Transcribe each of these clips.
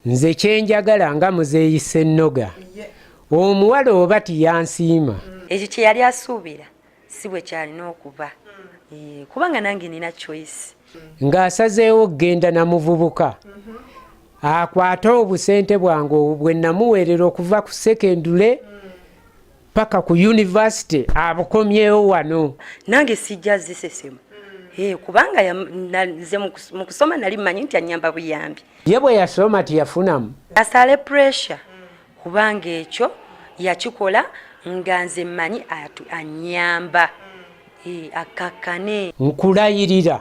Nze kyenjagala nga muzeeyi Ssennoga omuwala oba tiyansiima ekyo kye yali asuubira si bwe kyalina okuba kubanga nange nina choice ng'asazeewo genda na muvubuka akwate obusente bwange bwe namuweerera okuva ku sekendule paka ku yunivasite abukomyewo wano nange sijja zisesemu kubanga nze mu kusoma nali mmanyi nti annyamba buyambi ye bwe yasoma tiyafunamu asale pressure kubanga ekyo yakikola nga nze mmanyi annyamba akakkane nkulayirira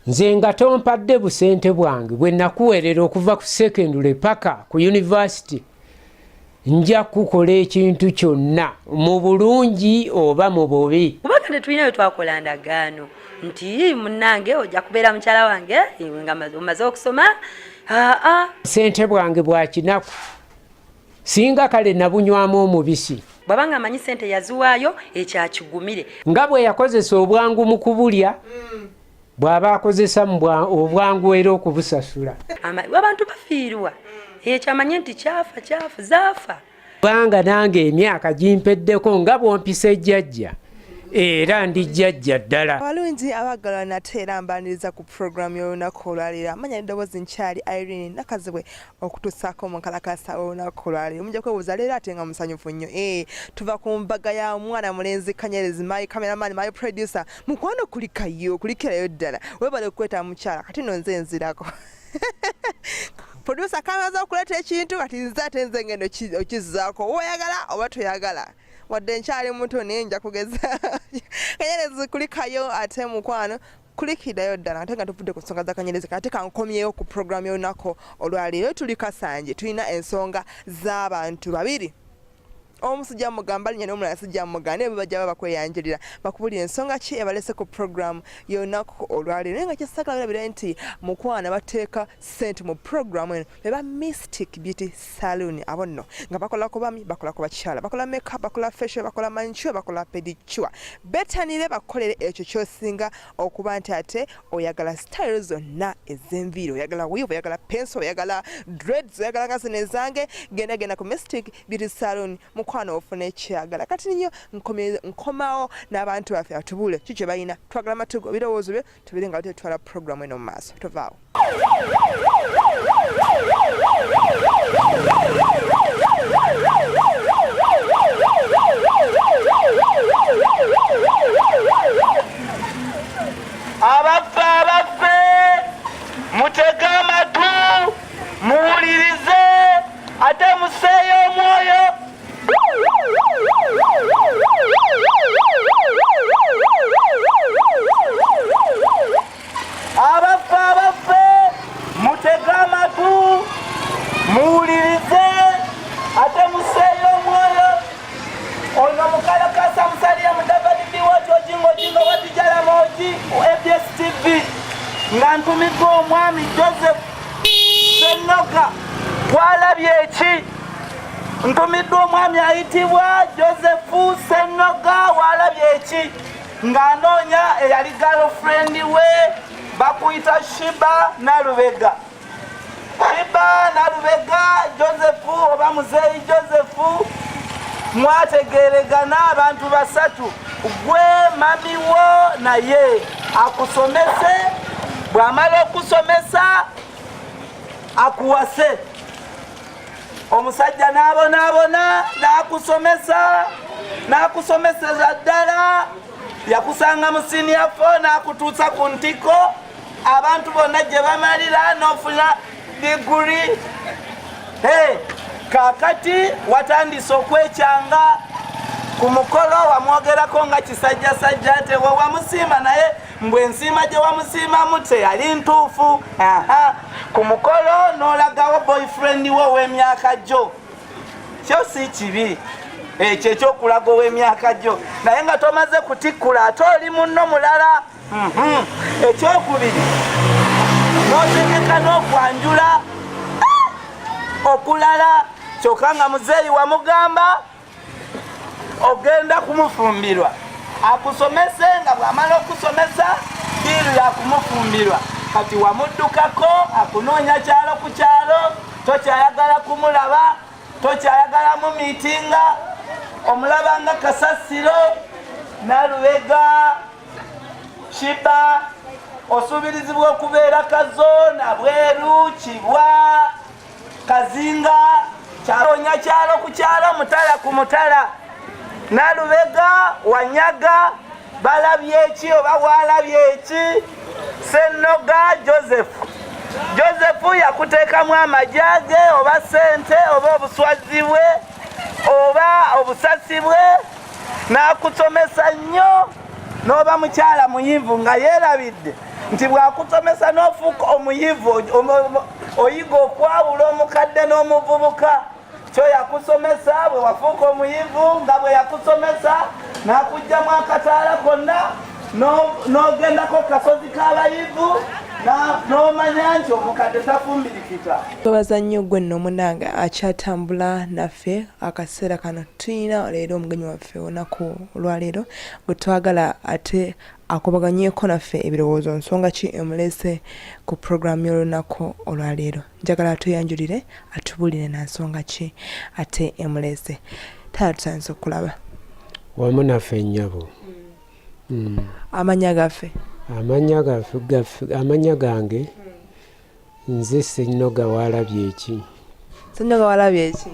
nze nga tompadde busente bwange bwe nakuweerera okuva ku sekendule paka ku yunivasite nja kukola ekintu kyonna mu bulungi oba mu bubi kubanga tetulina bwe twakola ndagaano nti munnange ojja kubeera mukyala wange nga omaze okusoma sente bwange bwa kinaku singa kale nabunywamu omubisi bw'abanga amanyi sente yaziwaayo ekyakigumire nga bwe yakozesa obwangu mu kubulya bw'aba akozesa obwangu era okubusasula abantu bafiirwa ekyo amanye nti kyafa zaafa kubanga nange emyaka gimpeddeko nga bwompisa ejjajja era ndi jjajja ddala abalungi abagalwa nate era mbaniriza ku programu y'olunaku olwaleero amanya eddoboozi nkyali Irene Nakazibwe okutuusaako mu nkalakasa olunaku olwaleero mujja kwebuuza leero ate nga musanyufu nnyo tuva ku mbaga ya mwana mulenzi Kanyerezi my cameraman my producer mukwano kulikirayo ddala webale okukweta mukyala kati no nze nzirako producer kamaze okuleeta ekintu kati nze ate nze ngendo okizzaako oyagala oba toyagala wadde nkyali muto naye nja kugeza Kanyerezi kulikayo ate mukwano kulikirayo ddala ate nga tuvudde ku nsonga za Kanyerezi kate kankomyeyo ku programu y'olunaku olwaleero tuli Kasanje tulina ensonga z'abantu babiri omusujja mugamba linnya n'omulala sijja muganda ebo bajja bakweyanjulira bakubulira ensonga ki ebalese ku programu y'olunaku olwaleero naye nga kyesagala birabira nti mukwana bateeka ssente mu programu eno beba Mystic Beauty Saloon abo nno nga bakola ku bami bakola ku bakyala bakola makeup bakola facial bakola manicure bakola pedicure betanire bakolere ekyo kyosinga okuba nti ate oyagala style zonna ez'enviiri oyagala weave oyagala pencil oyagala dreads oyagala nga zino ezange genda ku Mystic Beauty Saloon mukwano ofuna ekyagala kati nnyo nkomawo n'abantu baffe atubule kikyo balina twagala matugo birowoozo byo tubire nga tetwala programu eno mu maaso tovaawo abaffe mutege amatu muwulirize ate museeyo omwoyo abaffe mutege amatu muwulirize ate museeyo omwoyo ono mukalakasa musalira Mudavadi Biwott ojingo watijala moji ABS TV nga ntumiddwa omwami Joseph Ssennoga twalabye eki ntumiddwa omwami ayitibwa Joseph Ssennoga walabye eki ng'anoonya eyali girlfriend we bakuyita Shiba Nalubega Joseph oba muzeeyi Joseph mwategeregana abantu basatu gwe mamiwo naye akusomese bw'amala okusomesa akuwase omusajja n'abonaabona n'akusomeseza ddala yakusanga mu senior 4 n'akutuusa ku ntiko abantu bonna gye bamalira n'ofuna diguri kaakati watandise okwekyanga ku mukolo wamwogerako nga kisajjasajja ate we wamusiima naye mbwe ensiima gye wamusiimamu teyali ntuufu ku mukolo n'olagawo boyfriend wo ow'emyaka gyo kyo si kibi ekyo ekyokulaga ow'emyaka gyo naye nga tomaze kutikkula ate oli munno mulala ekyokubiri n'otegeka n'okwanjula okulala kyokka nga muzeeyi wamugamba ogenda kumufumbirwa akusomese nga bw'amala okusomesa biiru yakumufumbirwa kati wamuddukako akunoonya kyalo ku kyalo tokyayagala kumulaba, tokyayagala mu miitinga, omulaba nga Kasasiro, Nalubega, Shiba, osuubirizibwa okubeera Kazoona, Bweru, Kibwa, Kazinga, Kyaronya kyalo ku kyalo, Mutala ku Mutala, Nalubega, Wanyaga, balabye eki oba walabye eki? Ssennoga Joseph yakuteekamu amajage oba sente oba obuswazi bwe oba obusasi bwe n'akusomesa nnyo n'oba mukyala muyivu nga yeerabidde nti bw'akusomesa n'ofuuka omuyivu oyiga okwawula omukadde n'omuvubuka kyo yakusomesa bwe wafuuka omuyivu nga bwe yakusomesa n'akugyamu akataala konna n'ogendako kasozi k'abayivu n'omanya nti omukadde tafumbirikita. Twebaza nnyo gwe nno Munange akyatambula naffe akaseera kano. Tuyina leero omugenyi waffe olunaku olwaleero gwe twagala ate akobaganyeeko naffe ebirowoozo nsonga ki emuleese ku puroguramu y'olunaku olwaleero. Njagala atuyanjulire atubulire na nsonga ki ate emuleese. Taata tusanyusa okulaba. Wamu naffe nnyabo. Amanya gaffe. Amanya gange nze Ssennoga Walabye eki. Ssennoga Walabye eki?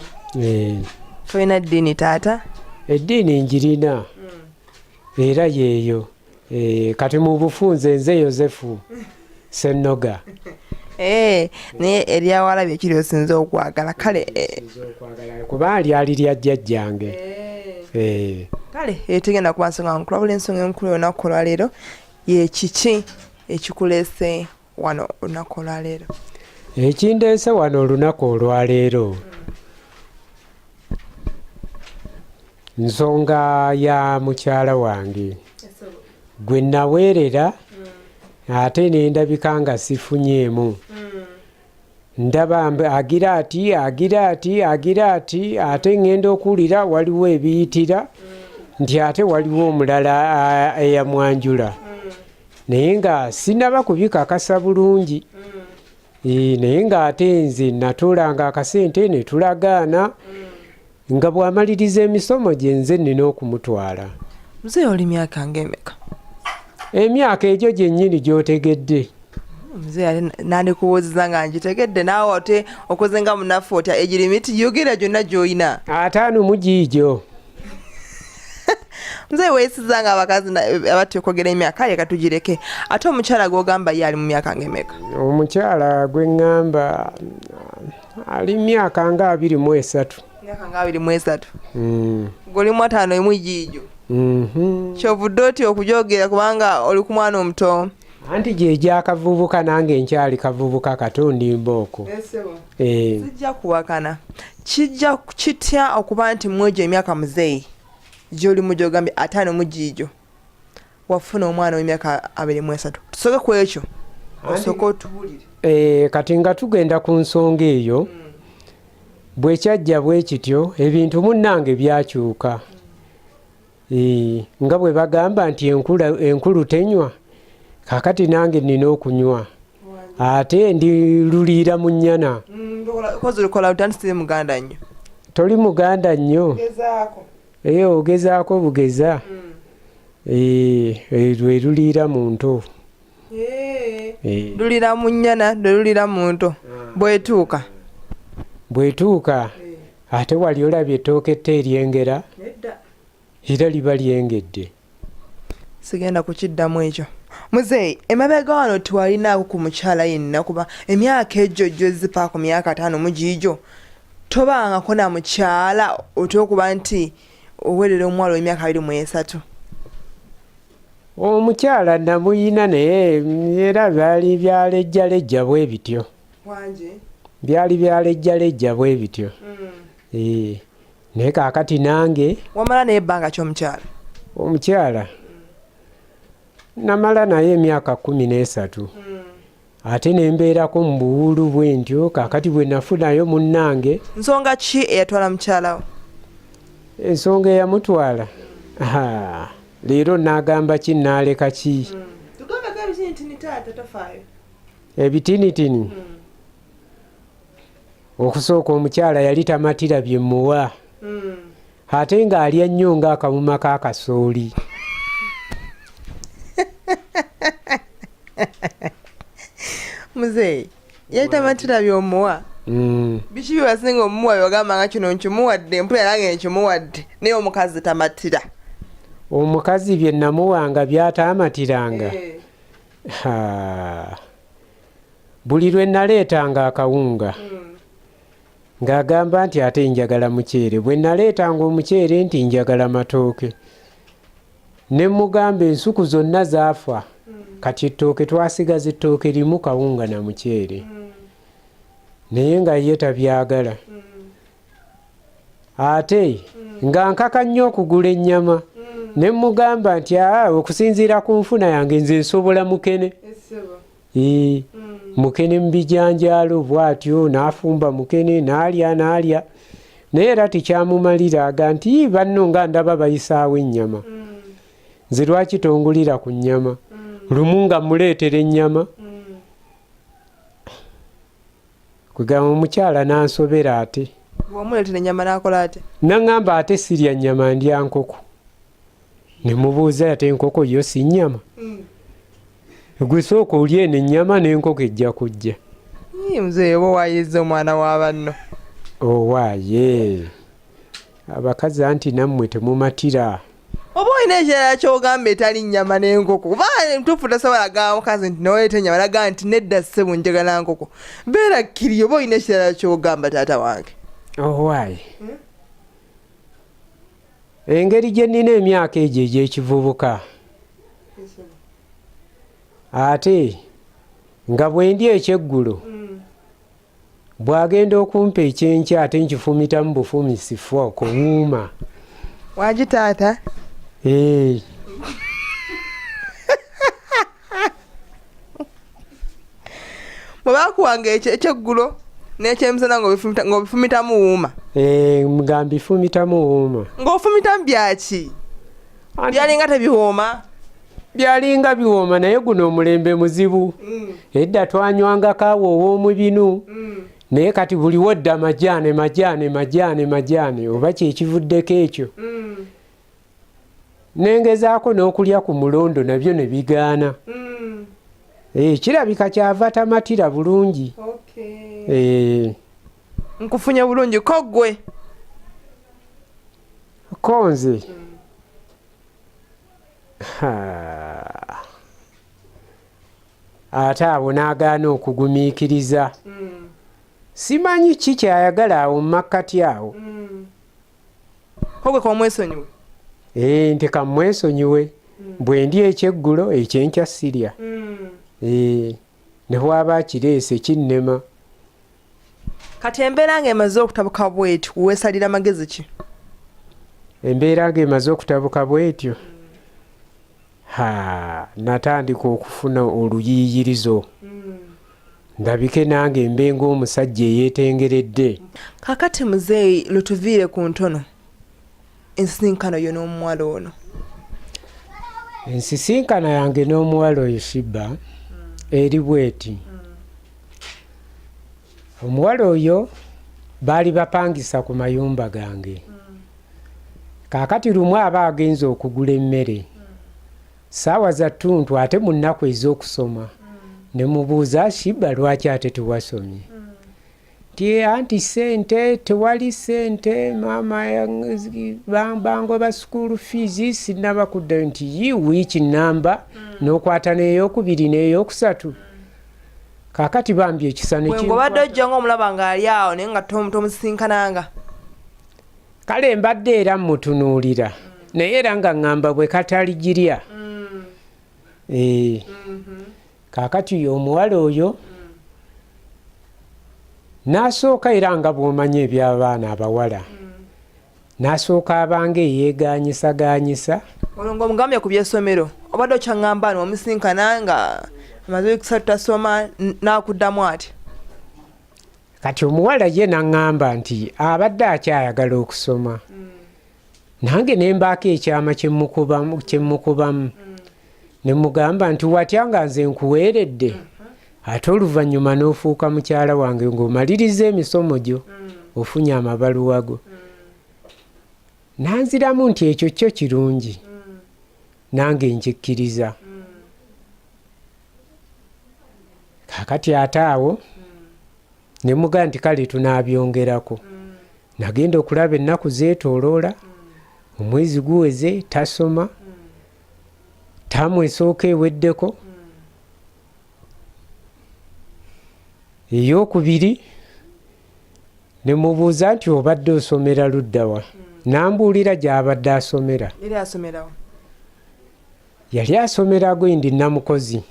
Toyina eddiini taata? Eddiini njirina era yeeyo. Kati mu bufunze nze Yozefu Ssennoga. Naye erya Walabye eki lyosinze okwagala. Kale kuba lyali lya jjajjange. Kale tegenda kuba nsonga nkulu wabula ensonga enkulu olunaku olwaleero ye kiki ekikuleese wano olunaku olwaleero? Ekindeese wano olunaku olwaleero nsonga ya mukyala wange gwe naweerera ate nendabika nga sifunyeemu. Ndaba agira ati ate ngenda okuwulira waliwo ebiyitira nti ate waliwo omulala eyamwanjula naye nga sinaba kubikakasa bulungi. Naye nga ate nze natuulanga akasente ne tulagaana nga bw'amaliriza emisomo gye nze nnina okumutwala. Mzee oli myaka ng'emeka? Emyaka egyo gyennyini gy'otegedde. Mzee nandikubuuziza nga ngitegedde naawe ote okoze nga munaffe otya egirimiti yogera gyonna gy'olina. 5 mu giigyo. Mzee weesiza nga abakazi abatya okwogera emyaka leka tugireke. Ate omukyala gw'ogamba ye ali mu myaka ng'emeka? Omukyala gwe ŋŋamba ali myaka nga 23. Myaka nga 23? Golimu 5 mu giigyo. Kyovudde otya okugyogera kubanga oli ku mwana omuto? Anti gye gyakavubuka nange nkyali kavubuka katondi mbooko. Sijja kuwakana. Kijja kitya okuba nti mwegyo emyaka muzeeyi gy'oli mu gy'ogambye 5 mu giigyo wafuna omwana w'emyaka 23? Tusoke ku ekyo osooka otubulire. Kati nga tugenda ku nsonga eyo bwe kyajja bwe kityo ebintu munnange byakyuka. Nga bwe bagamba nti enkulu tenywa, kakati nange nina okunywa ate ndiluliira mu nnyana. Kozi olikola lutanisize muganda nnyo? Toli muganda nnyo. Ogezaako bugeza. Lwe luliira mu nto. Lulira mu nnyana lulira mu nto. Bwetuuka ate wali olabye ettooke eryengera? Era liba lyengedde. Sigenda kukiddamu ekyo. Muzeeyi, emabega wano tiwalinaako ku mukyala yenna kuba emyaka egyo gy'ozzipa ku myaka 5 mu giigyo tobangako na mukyala otyokuba nti owerera omuwala w'emyaka 23. Omukyala namuyina naye era byali byalejjalejja bwe bityo. Byali byalejjalejja bwe bityo. Naye kaakati nange wamala naye ebbanga ky'omukyala? Omukyala namala naye emyaka 13. Ate nembeerako mu buwuulu bwe ntyo kaakati bwe nafunayo munnange. Nsonga ki eyatwala mukyalawo? Ensonga eyamutwala leero n'agamba ki n'aleka ki? Tugambeko ebitinitini taata tofaayo. Ebitinitini? okusooka omukyala yali tamatira bye muwa ate ng'alya nnyo ng'akawuma k'akasooli. Muzeeyi yali tamatira by'omuwa biki bye wasinga omumuwa byogamba nga kino nkimuwadde mpula yange nkimuwadde naye omukazi tamatira? Omukazi bye namuwanga byataamatiranga buli lwe naleetanga akawunga ng'agamba nti ate njagala muceere, bwe naleetanga omuceere nti njagala matooke, ne mugamba ensuku zonna zaafa kati ettooke twasigaza ettooke limu kawunga na muceere, naye nga ye tabyagala. Ate nga nkaka nnyo okugula ennyama, ne mugamba nti okusinziira ku nfuna yange nze nsobola mukene. Mukene mu bijanjaalo bw'atyo, n'afumba mukene n'alya naye era tikyamumaliraga nti banno nga ndaba bayisaawo ennyama, nze lwaki tongulira ku nnyama? Lumu nga muleetera ennyama, kwegamba omukyala n'ansobera ate. Bw'omuleetera ennyama n'akola ate? N'aŋŋamba ate sirya nnyama, ndya nkoko. Ne mubuuza ate enkoko yo si nnyama? Gwe sooka olya eno ennyama n'enkoko ejja kujja. Muzeeyi oba waayizza omwana wa banno. Owaaye abakazi anti nammwe temumatira. Oba olina ekirala ky'ogamba etali nnyama n'enkoko, kuba ntuufu tasobola gamba mukazi nti noleeta ennyama naga nti nedda ssebo njagala nkoko. Beera kkiriyo, oba olina ekirala ky'ogamba taata wange. Owaaye engeri gye nnina emyaka egyo egy'ekivubuka, ate nga bwe ndya ekyeggulo bw'agenda okumpa ekyenkya ate nkifumitamu bufumisifu okuwuuma. Wagi taata? Bwe baakuwanga ekyeggulo n'ekyemisana ng'obifumitamu wuuma? Nga mbifumitamu wuuma. Ng'ofumitamu byaki? Byalinga tebiwooma? Byalinga biwooma, naye guno omulembe muzibu. Edda twanywanga kaawa ow'omubinu, naye kati buli wodda majaane oba kyekivuddeko ekyo. Nengezaako n'okulya ku mulondo nabyo ne bigaana. Kirabika kyava tamatira bulungi. Nkufunye bulungi ko ggwe? Konze ate abo n'agaana okugumiikiriza. Simanyi ki kyayagala awo mu makkati awo. Kogwe kamwesonyiwe? Nti kamwesonyiwe. Bwe ndya ekyeggulo ekyenkya sirya. Ne bw'aba kireese kinnema. Kati embeera ng'emaze okutabuka bw'etyo weesalira magezi ki? Embeera ng'emaze okutabuka bw'etyo natandika okufuna oluyiiyirizo, ndabike nange mbe ng'omusajja eyeetengeredde. Kakati muzeeyi lutuviire ku ntono, ensisinkano yo n'omuwala ono? Ensisinkana yange n'omuwala oyo Shibba eri bweti. Omuwala oyo baali bapangisa ku mayumba gange. Kaakati lumu aba agenza okugula emmere, saawa za ttuntu ate mu nnaku ez'okusoma. Ne mubuuza, Shibba lwaki ate tewasomye? Nti anti ssente, tewali ssente, maama bangoba school fees sinnaba kuddayo. Nti wiiki nnamba n'okwata n'eyokubiri n'eyokusatu. Kaakati bambi ekisa ne kintu. Bw'obadde ojja ng'omulaba ng'ali awo naye nga tomusisinkananga. Kale mbadde era mutunuulira, naye era nga ŋŋamba bwe kataligirya. Kaakati omuwala oyo n'asooka, era nga bw'omanya eby'abaana abawala, n'asooka abanga eyeeganyisaganyisa. Olwo ng'omugambye ku by'essomero, obadde okyaŋŋamba n'omusinkana nga amaze kusatu tasoma n'akuddamu ati? Kati omuwala ye n'aŋŋamba nti abadde akyayagala okusoma. Nange ne mbaako ekyama kye mmukubamu. Ne mugamba nti watya nga nze nkuweeredde ate oluvannyuma n'ofuuka mukyala wange ng'omaliriza emisomo gyo ofunye amabaluwa go. Nanziramu nti ekyo kyo kirungi nange nkikkiriza. Kakati ate awo ne mugaa nti kale tunaabyongerako. Nagenda okulaba ennaku zeetooloola, omwezi guweze tasoma, taamu esooka eweddeko, eyookubiri ne mubuuza nti obadde osomera luddawa? Nambuulira gy'abadde asomera. Yali asomera Gwendi Namukozi.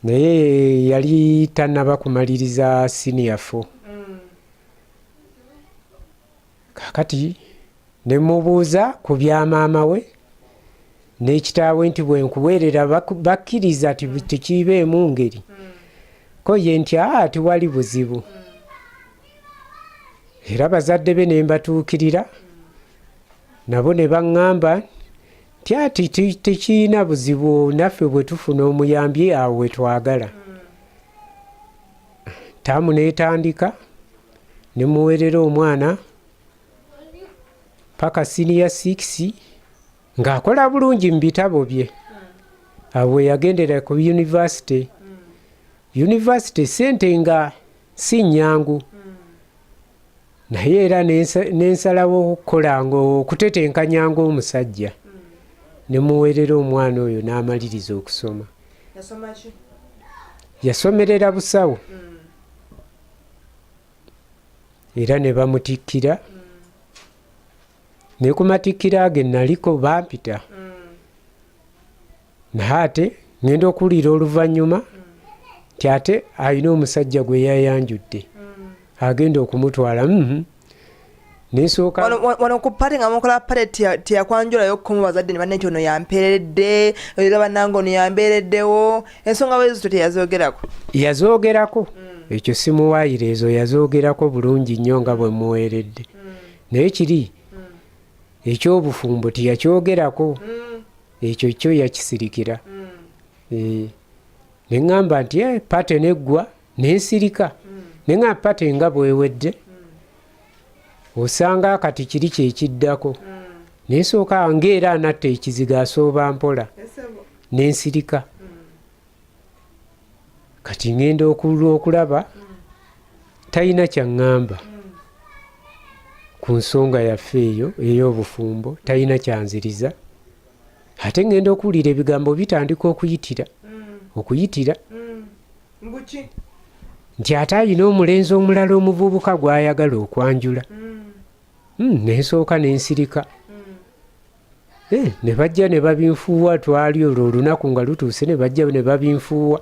Naye yali tannaba kumaliriza senior 4. Kakati ne mubuuza ku bya maama we n'ekitaawe nti bwe nkuweerera bakkiriza tekiibeemu ngeri. Ko ye nti tiwali buzibu. Era bazadde be ne mbatuukirira nabo ne baŋŋamba nti ati tekiina buzibu, naffe bwe tufuna omuyambi awo we twagala. Taamu n'etandika ne muweerera omwana paka senior 6 ng'akola bulungi mu bitabo bye. Awo yagendera ku university. University sente nga si nnyangu. Naye era n'ensalawo okukola okutetenkanya ng'omusajja. Ne muweerera omwana oyo n'amaliriza okusoma. Yasomerera busawo. Era ne bamutikkira. Ne ku matikkira ge naliko bampita. Naye ate ngenda okuwulira oluvannyuma nti ate alina omusajja gwe yayanjudde agenda okumutwala. Nesooka wano ku pate nga mukola pate teyakwanjulayo okumu bazadde ne banne nti ono yampeeredde, era bannange ono yambeereddewo. Ensonga bwezo teyazoogerako? Yazoogerako. Ekyo simuwaayira, ezo yazoogerako bulungi nnyo nga bwe muweeredde. Naye kiri ekyobufumbo teyakyogerako. Ekyo kyo yakisirikira. Ne ŋŋamba nti pate neggwa nensirika. Ne ŋŋamba pate nga bwewedde osanga kati kiri kyekiddako. Nensooka ng'era anatta ekiziga asooba mpola nensirika. Kati ngenda okulaba talina kyaŋŋamba ku nsonga yaffe eyo ey'obufumbo, talina kyanziriza. Ate ngenda okuwulira ebigambo bitandika okuyitira nti ate alina omulenzi omulala omuvubuka gw'ayagala okwanjula. Nensooka nensirika. Ne bajja ne babinfuuwa. Twali olwo olunaku nga lutuuse ne bajja ne babinfuuwa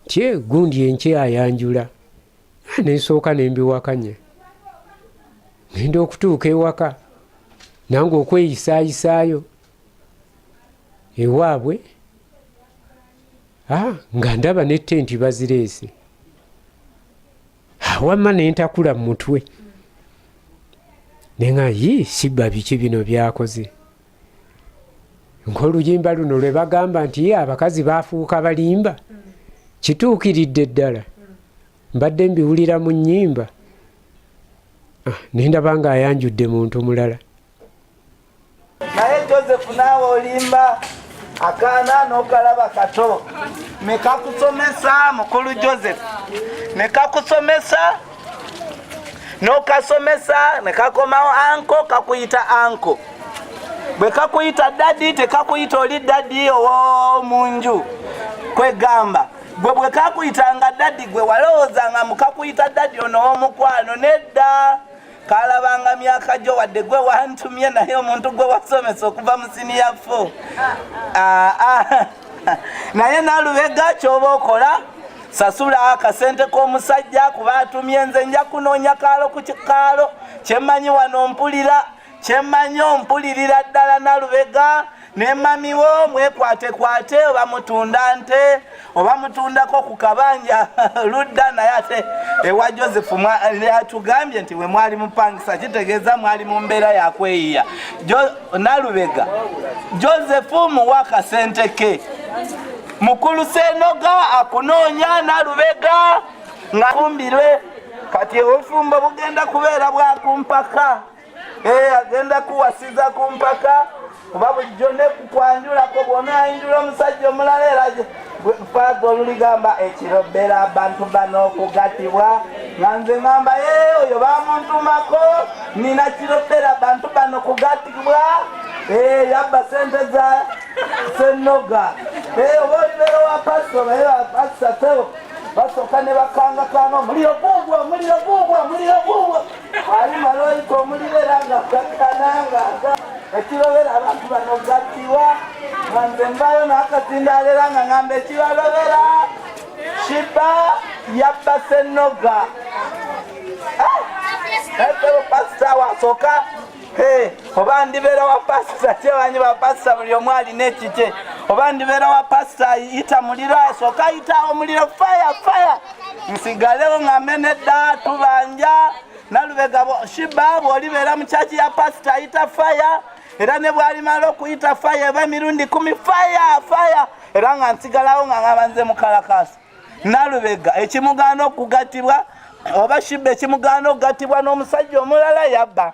nti gundi enkya ayanjula. Nensooka nembiwakanya. Ngenda okutuuka ewaka nange okweyisaayisaayo ewaabwe nga ndaba n'ettenti bazireese. Wamma ne ntakula mu mutwe. Nenga sibba biki bino byakoze. Ng'oluyimba luno lwe bagamba nti abakazi baafuuka balimba. Kituukiridde ddala. Mbadde mbiwulira mu nnyimba. Ne ndaba nga ayanjudde muntu mulala. Naye Joseph naawe olimba akaana n'okalaba kato. Nekakusomesa mukulu Joseph. Nekakusomesa n'okasomesa nekakomawo anko kakuyita anko. Bwe kakuyita dadi tekakuyita oli dadi ow'omunju kwegamba. Bwe kakuyitanga dadi gwe walowoozanga mukakuyita dadi ono ow'omukwano. Nedda kalabanga myaka gyo wadde gwe wantumye naye omuntu gwe wasomesa okuva mu senior 4. Naye Nalubega kyoba okola sasula akasente k'omusajja kuba atumye nze nja kunoonya kaalo ku kikaalo. Kyemmanyi wano kyemmanyi ompulirira ddala Nalubega ne mamiwo mwekwatekwate oba mutunda nte oba mutundako ku kabanja ludda. Naye ate ewa Joseph atugambye nti we mwali mupangisa kitegeeza mwali mu mbeera yakweyiya. Nalubega Joseph muwa akasente ke mukulu Senoga akunoonya Nalubega ngafumbirwe kati obufumbo bugenda kubeera bwa kumpaka agenda kuwasiza kumpaka kuba bulijjo ne kukwanjulako bwona ayinjula omusajja omulala era faaza oluligamba ekirobbera abantu bano okugatibwa nga nze ngamba oyo bamuntumako nina kirobbera abantu bano kugatibwa yabba sente za Senoga oba olibeera wa pasito naye pasita teo basooka ne bakangakanga omuliro gugwa ali maloyika omuliro era nga gakananga ekirobera abantu bano gatibwa nga nze mbayo n'akatindaala era nga ngamba ekibalobera Shiba yabba Senoga naye pasita wasooka oba ndibeera wa pasita kyebanyi ba pasita buli omu alina ekikye oba ndibeera wa pasita yita muliro asooka yita omuliro faya nsigalewo ngambe nedda tubanja Nalubega Shiba bw'olibeera mu kyaki ya pasita ayita faya era ne bw'alimala okuyita faya eba emirundi 10 faya era nga nsigalawo nga ngaba nze mukalakasi Nalubega ekimugaana okugatibwa oba Shiba ekimugaana okugatibwa n'omusajja omulala yabba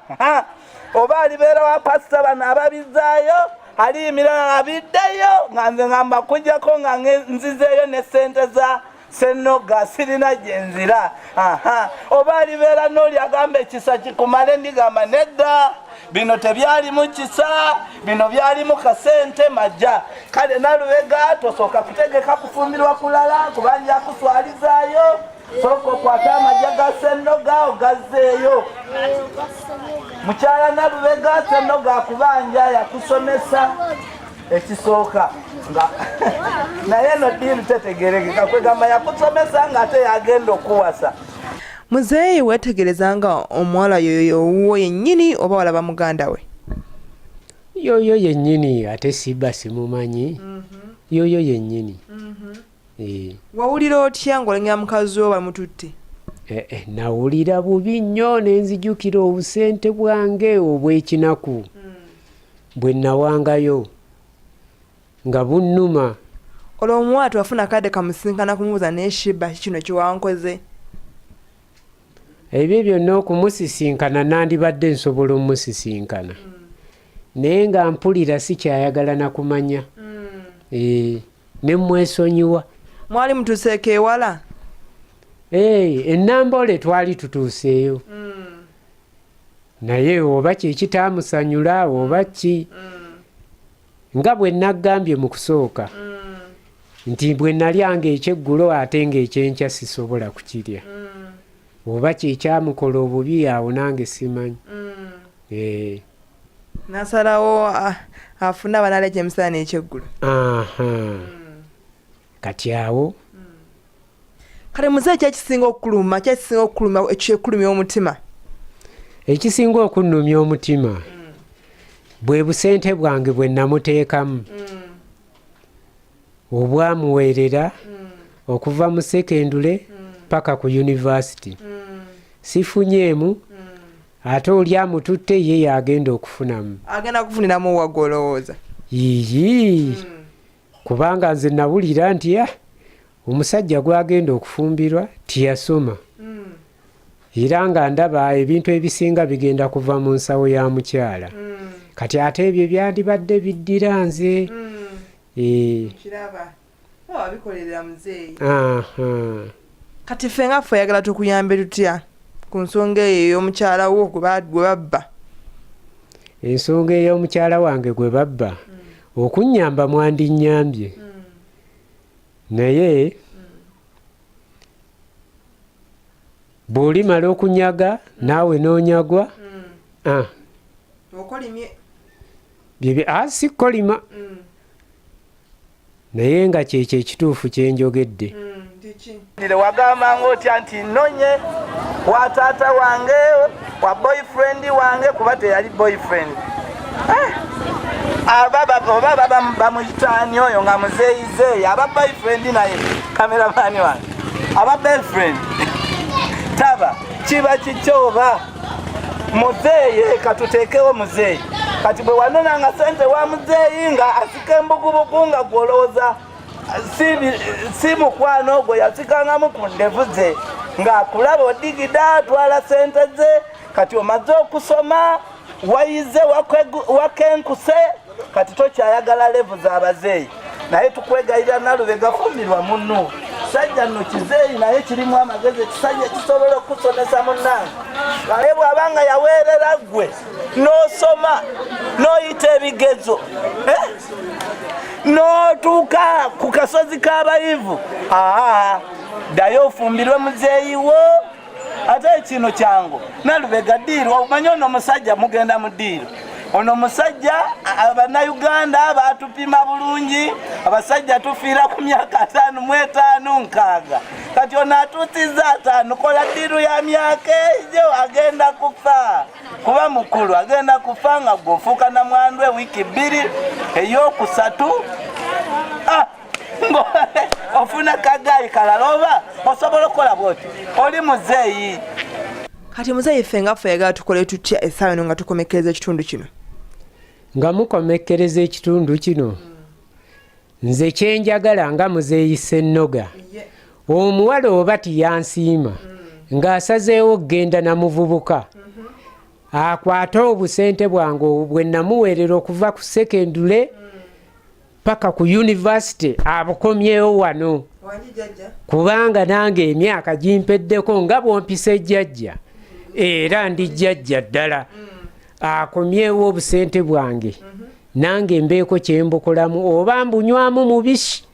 oba alibeera wa pasita bano ababizaayo aliyimirana abiddeyo nga nze ngamba kujjako nga nzizeeyo ne sente za Senoga sirina gyenzira oba alibeera n'oli agamba ekisa kikumale ndigamba nedda bino tebyali mu kisa bino byali mu kasente majja kale Nalubega tosooka kutegeka kufumbirwa kulala kubanja kuswalizaayo sooka okwata amajja ga Senoga ogazzeeyo mukyala Nalubega Senoga akubanja yakusomesa ekisooka nga naye no diru tetegerekeka kwegamba yakusomesa nga ate yagenda okuwasa. Muzeeyi wetegerezanga omuwala yoyo wuwo yennyini oba walaba muganda we? Yoyo yennyini ate siba simumanyi. Yoyo yennyini. Wawulira otya ng'olengera mukazi wo bamututte? Nawulira bubi nnyo ne nzijukira obusente bwange obw'ekinaku bwe nawangayo nga bunnuma. Olwo omuwala twafuna kadde kamusinkana kumubuuza ne Shiba kino kiwankoze? Ebyo byonna okumusisinkana nandibadde nsobola omusisinkana naye nga mpulira sikyayagala na kumanya ne mwesonyiwa. Mwali mutuseeko ewala? Ennambole twali tutuuseeyo naye oba kyekitaamusanyula oba ki nga bwe naggambye mu kusooka nti bwe nalyanga ekyeggulo ate ng'ekyenkya sisobola kukirya oba kyekyamukola obubi awo nange simanyi. Nasalawo afuna abanala ekyemisana ekyeggulo. Kati awo kale muzeeyi kyekisinga okukuluma ekyekulumya omutima? Ekisinga okunnumya omutima bwe busente bwange bwe namuteekamu obwamuweerera okuva mu sekendule paka ku yunivasite sifunyeemu ate oli amututte ye yagenda okufunamu. Agenda kufuniramu wagga olowooza? Yiyi kubanga nze nawulira nti omusajja gwagenda okufumbirwa tiyasoma era nga ndaba ebintu ebisinga bigenda kuva mu nsawo ya mukyala kati ate ebyo byandibadde biddira nze. Kiraba wabikolera muzeeyi. Kati ffe nga ffe oyagala tukuyambe tutya ku nsonga eyo ey'omukyala wo gwe babba? Ensonga ey'omukyala wange gwe babba okunnyamba mwandinnyambye naye bw'olimala okunyaga naawe n'onyagwa okolimye sikolima naye nga kyekyo ekituufu kye njogedde. Wagambanga otya nti nnonye wa taata wange wa boyfriend wange kuba teyali boyfriend oba bamuyitaani oyo nga muzeeyizeeyi aba boyfriend naye kameramani wange aba boyfriend taba kiba kikyoba muzeeyi katuteekewo muzeeyi kati bwe wanonanga sente wa muzeeyi nga asika embugubugu nga gwolowooza si mukwano ogwo yasikangamu ku ndevu ze ng'akulaba odigida atwala sente ze kati omaze okusoma wayize wakenkuse kati tokyayagala levu z'abazeeyi naye tukwegayira Nalubega fumbirwa munno sajja nno kizeeyi naye kirimu amagezi ekisajja kisobola okusomesa munnange naye bw'abanga yaweerera ggwe n'osoma n'oyita ebigezo n'otuuka ku kasozi k'abayivu ddayo ofumbirwe muzeeyi wo ate kino kyangu Nalubega ddiiro omanyi ono omusajja mugenda mu ddiiro ono omusajja Abannayuganda baatupima bulungi abasajja tufiira ku myaka 55 kati ono atuutiza 5 kola ddiiru ya myaka egyo agenda kufa kuba mukulu agenda kufa nga gwofuuka na mwandwe wiiki 2 ey'okusatu ofuna kagayi kalala oba osobola okukola bwoti oli muzeeyi. Kati muzeeyi ffe nga ffe yagala tukole tutya essaawa eno nga tukomekereza ekitundu kino? Nga mukomekereza ekitundu kino nze kyenjagala nga muzeeyi Ssennoga omuwala oba tiyansiima ng'asazeewo okgenda na muvubuka akwate obusente bwange bwe namuweerera okuva ku sekendule paka ku yunivasite abukomyewo wano kubanga nange emyaka gimpeddeko nga bwompise jjajja era ndi jjajja ddala akomyewo obusente bwange nange mbeeko kyembukolamu oba mbunywamu mubisi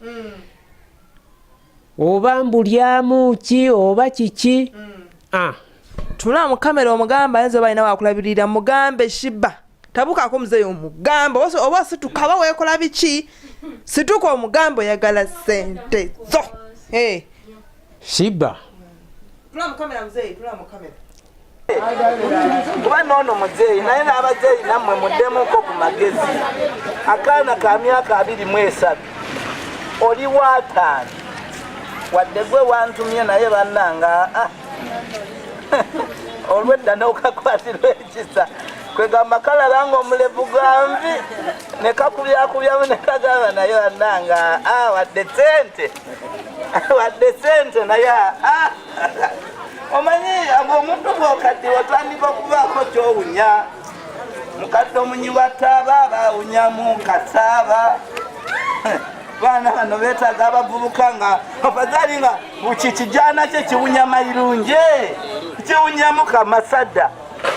oba mbulyamu ki oba kiki. Tula mu kamera omugamba ayinza balina wakulabirira mugambe Shiba tabukako muzeeyi omugamba oba situkaba weekola biki situka omugambo oyagala sente zo. Shiba tula mu kamera muzeeyi tula mu kamera kuba noono muzeeyi naye n'abazeeyi nammwe muddemuko ku magezi akaana ka myaka 23 oli waataani wadde gwe wantumye naye bannanga olwedda n'okakwatirwa ekisa kwegamba kalala ng'omulevu gambi ne kakubyakubyamu ne kagamba naye bannanga wadde sente naye omanyi ng'omuntu gw'okadde watandika okubaako ky'owunya mukadde omunyi wa taaba bawunyamu kasaaba baana bano beetaaga abavubuka nga afadhali nga buki kijaana kye kiwunya mayirunje kiwunyamu kamasadda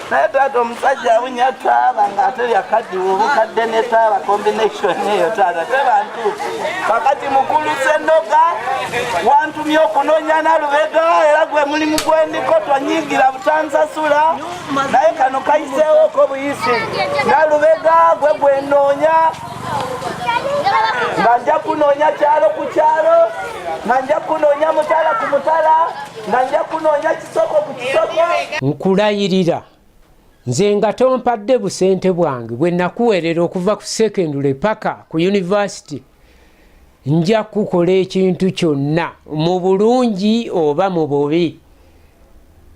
naye taata omusajja awunya taaba ng'ate lyakaddiwa obukadde ne taaba combination eyo taata tebantuufu kakati mukulu Ssennoga wantumye okunoonya Nalubega era gwe mulimu gwendiko twanyigira butansasula naye kano kayiseewoko buyisi Nalubega gwe gwenoonya nga nja kunoonya kyalo ku kyalo nga nja kunoonya mutala ku mutala nga nja kunoonya kisoko ku kisoko. Nkulayirira nze nga tompadde busente bwange bwe nakuweerera okuva ku sekendule paka ku yunivasite nja kukola ekintu kyonna mu bulungi oba mu bubi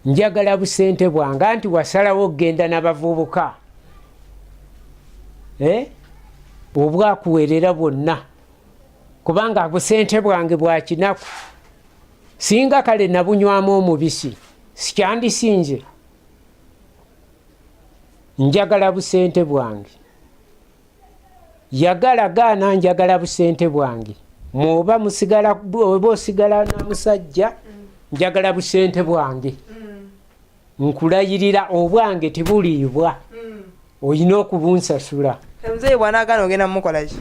njagala busente bwange anti wasalawo okgenda n'abavubuka obwakuweerera bwonna kubanga busente bwange bwakinaku singa kale nabunywamu omubisi sikyandisinze njagala busente bwange yagala gaana njagala busente bwange mwoba musigala oba osigala na musajja njagala busente bwange nkulayirira obwange tebuliibwa olina okubunsasula. Muzeeyi bw'anaagaana ogenda mumukola ki?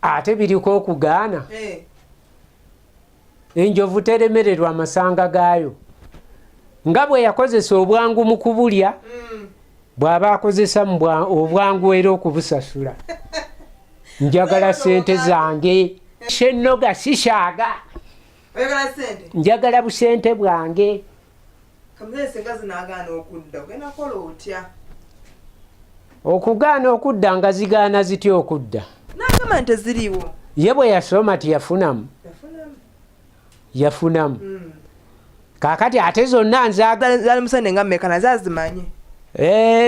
Ate biriko okugaana enjovu teremererwa amasanga gaayo nga bwe yakozesa obwangu mu kubulya bw'aba akozesa obwangu era okubusasula. Njagala sente zange Ssennoga sisaaga njagala busente bwange. Kamuzeeyi senga zinaagaana okudda ogenda kukola otya? Okugaana okudda nga zigaana zitya okudda? N'agamba nti ziriwo. Ye bwe yasoma tiyafunamu. Yafunamu. Kaakati ate zonna nzaali musande nga mmeka nazo azimanye.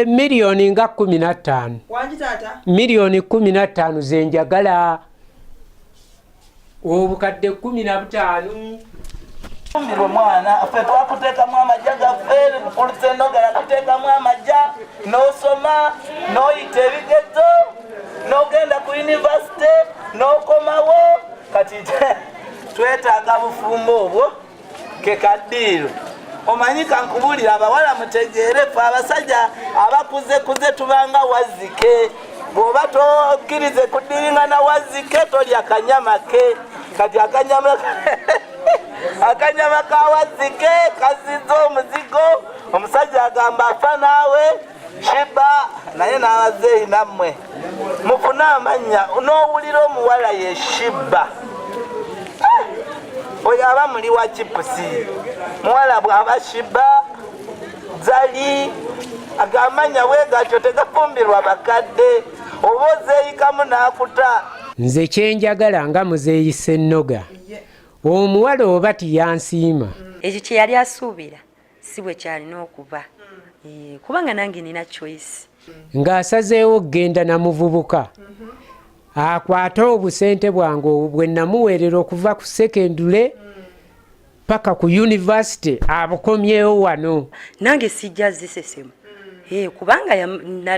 Miliyoni nga 15. Wangi taata? Miliyoni 15 ze njagala. obukadde 15 fumbirwe mwana ffe twakuteekamu amajja gaffe Olusennoga yakuteekamu amajja n'osoma n'oyita ebigezo n'ogenda ku yunivasite n'okomawo kati twetaaga bufumbo obwo ke kaddiiro. Omanyi kankubulira abawala mutegeere ffe abasajja abakuze tubanga Wazzike bw'oba tokkirize kuddiringana Wazzike tolya kanyama ke kati akanyama ka Wazzike kazizza omuzigo omusajja agamba afa naawe Shiba naye n'abazeeyi nammwe mufune amannya n'owulira omuwala ye Shiba oyo aba muli wa chipusi muwala bw'aba Shiba Zali agamanya bwe gatyo tegafumbirwa bakadde oba ozeeyikamu n'akuta. Nze kyenjagala nga muzeeyi Ssennoga omuwala oba tiyansiima ekyo kye yali asuubira si bwe kyalina okuba kubanga nange nina choice ng'asazeewo okgenda na muvubuka akwate obusente bwange bwe namuweerera okuva ku sekendule paka ku yunivasite abukomyewo wano. nange sijja zisesemu kubanga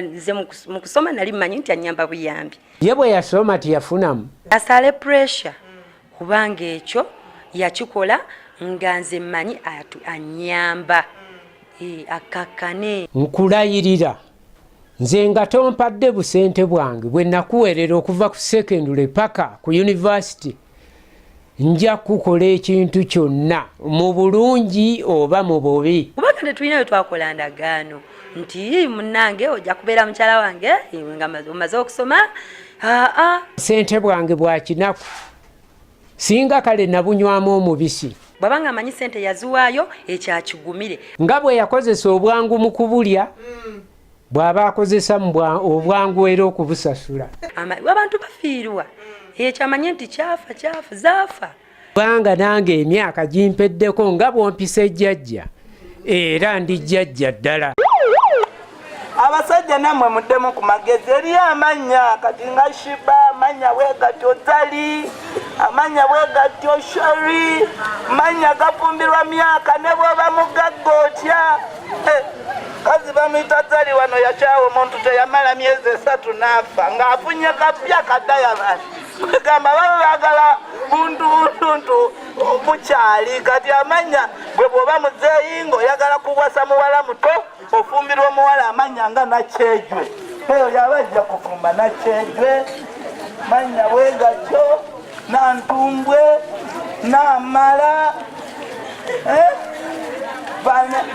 nze mu kusoma nali mmanyi nti anyamba buyambi. Ye bwe yasoma tiyafunamu asale pressure kubanga ekyo yakikola nga nze mmanyi anyamba akakkane. Nkulayirira nze nga tompadde busente bwange bwe nakuweerera okuva ku sekendule paka ku yunivasite nja kukola ekintu kyonna mu bulungi oba mu bubi. Kubanga tetulina bwe twakola ndagaano nti munnange ojja kubeera mukyala wange nga omaze okusoma. Sente bwange bwa kinaku singa kale nabunywamu omubisi. Bw'abanga amanyi sente yaziwaayo ekyakigumire. Nga bwe yakozesa obwangu mu kubulya bw'aba akozesa obwangu era okubusasula. Abantu bafiirwa ekyamanye nti kyafa zaafa. Kubanga nange emyaka gimpeddeko nga bwompisa ejjajja era ndi jjajja ddala. Abasajja nammwe muddemu ku magezi eri amannya kati nga Shiba amanya bwe gatyo Zali amanya bwe gatyo Shari manya gafumbirwa myaka ne bw'oba mugagga otya. Kazi bamuyita Zali wano yakyawa omuntu teyamala myezi 3 n'afa ng'afunye kapya kadayamani kwegamba baba baagala buntuntu bukyali kati amanya gwe bw'oba muzeeyi ng'oyagala kuwasa muwala muto ofumbirwa omuwala amanya nga Nakyejwe eyo yabajja kufumba Nakyejwe manya bwe gatyo Nantumbwe Namala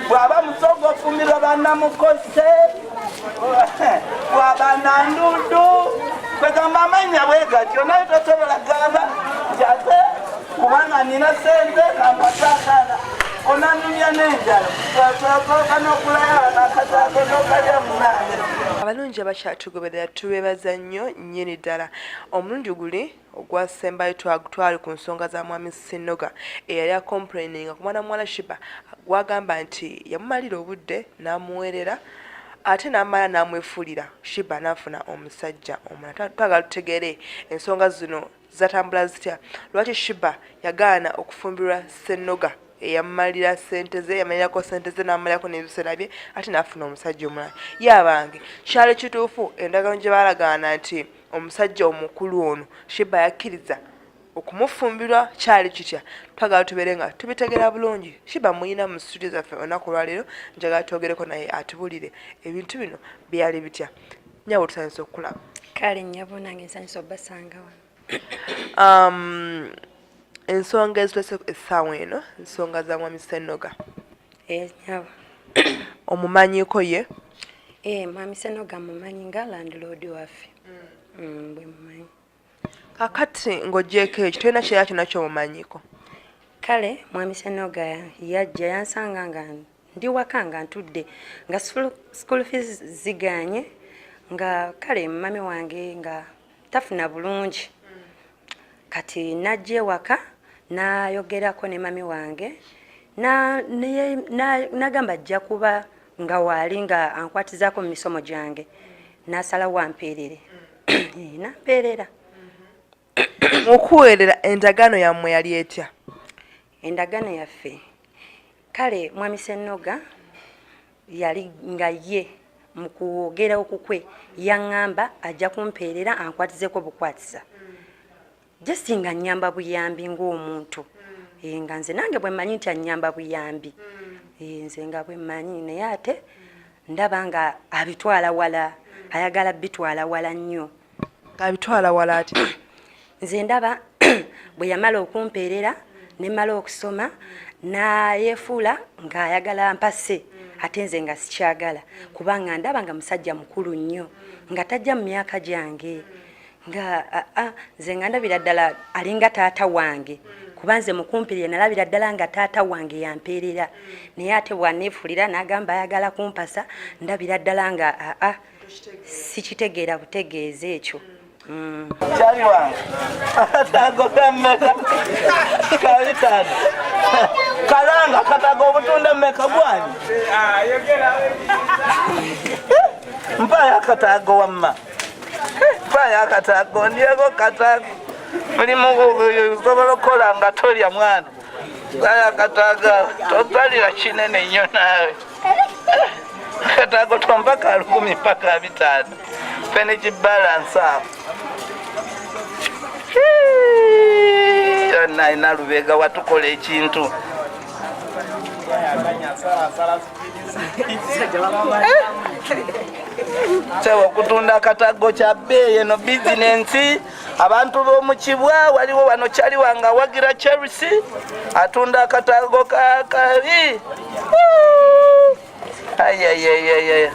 bw'aba musogo ofumbirwa Bannamukose bw'aba Nandundu kwegamba amanya bwe gatyo naye tosobola gamba jate kubanga nina sente nampatakana onanumya n'enjala twasoka n'okulaya nakataako n'okalya munange. Abalungi abakyatugoberera tubeebaza nnyo nnyini ddala. Omulundi guli ogwasembayo twali ku nsonga za mwami Ssennoga eyali acomplaininga ku mwana Shiba gwagamba nti yamumalira obudde n'amuweerera ate n'amala n'amwefuulira Shiba n'afuna omusajja omulala. Twagala tutegeere ensonga zino zatambula zitya, lwaki Shiba yagaana okufumbirwa Ssennoga eyamalira sente ze yamalirako sente ze n'amalirako n'ebiseera bye ate n'afuna omusajja omulala. Yabange kyali kituufu endagaano gye baalagaana nti omusajja omukulu ono Shiba yakkiriza okumufumbirwa kyali kitya? Twagala tubeere nga tubitegeera bulungi. Shiba muyina mu studio zaffe olunaku olwaleero njagala twogereko naye atubulire ebintu bino byali bitya. Nyawo tusanyusa okulaba. Kale nnyabo nange nsanyusa obbasanga wano. Ensonga ezitulese essaawa eno ensonga za mwami Ssennoga. Nyabo. Omumanyiiko ye? Mwami Ssennoga mumanyi nga landlord waffe. Bwe mumanyi. Kakati ng'ogyeko ekyo tolina kirala kyonna ky'omumanyiiko? Kale mwami Ssennoga yajja yansanga nga ndi waka nga ntudde nga school fees ziganye nga kale mami wange nga tafuna bulungi. Kati najja ewaka nayogerako ne mami wange nagamba ajja kuba nga waali nga ankwatizaako mu misomo gyange n'asalawo ampeerere. Nampeerera okuweerera endagaano yammwe yali etya? Endagaano yaffe kale mwami Ssennoga yali nga ye mu kwogera okukwe yaŋŋamba ajja kumpeerera ankwatizeko bukwatisa just nga nnyamba buyambi ng'omuntu nga nze nange bwe mmanyi nti annyamba buyambi nze nga bwe mmanyi naye ate ndaba nga abitwala wala ayagala bitwala wala nnyo. Abitwala wala ati? Nze ndaba bwe yamala okumpeerera ne mala okusoma nayefuula ng'ayagala mpase ate nze nga sikyagala kubanga ndaba nga musajja mukulu nnyo nga tajja mu myaka gyange nga nze nga ndabira ddala alinga taata wange kuba nze mukumpirire nalabira ddala nga taata wange yampeerera naye ate bwaneefulira n'agamba ayagala kumpasa ndabira ddala nga sikitegeera butegeeza ekyo. Kyali wange akatago kammeka kabitano kalanga akatago obutunda mmeka gwani mpayo akatago wamma mpayo akatago ndyeko katago mulimu osobola okukola nga tolya mwana mpayo akatago totalira kinene nnyo naawe akatago tompaka 10 mpaka 5 fene kibalansi awo yonna ina Lubega watukola ekintu sewa okutunda akatago kya bbeeyi eno bizinensi abantu b'omukibwa waliwo wano kyali wange awagira Chelsea atunda akatago kakabi ayayayaya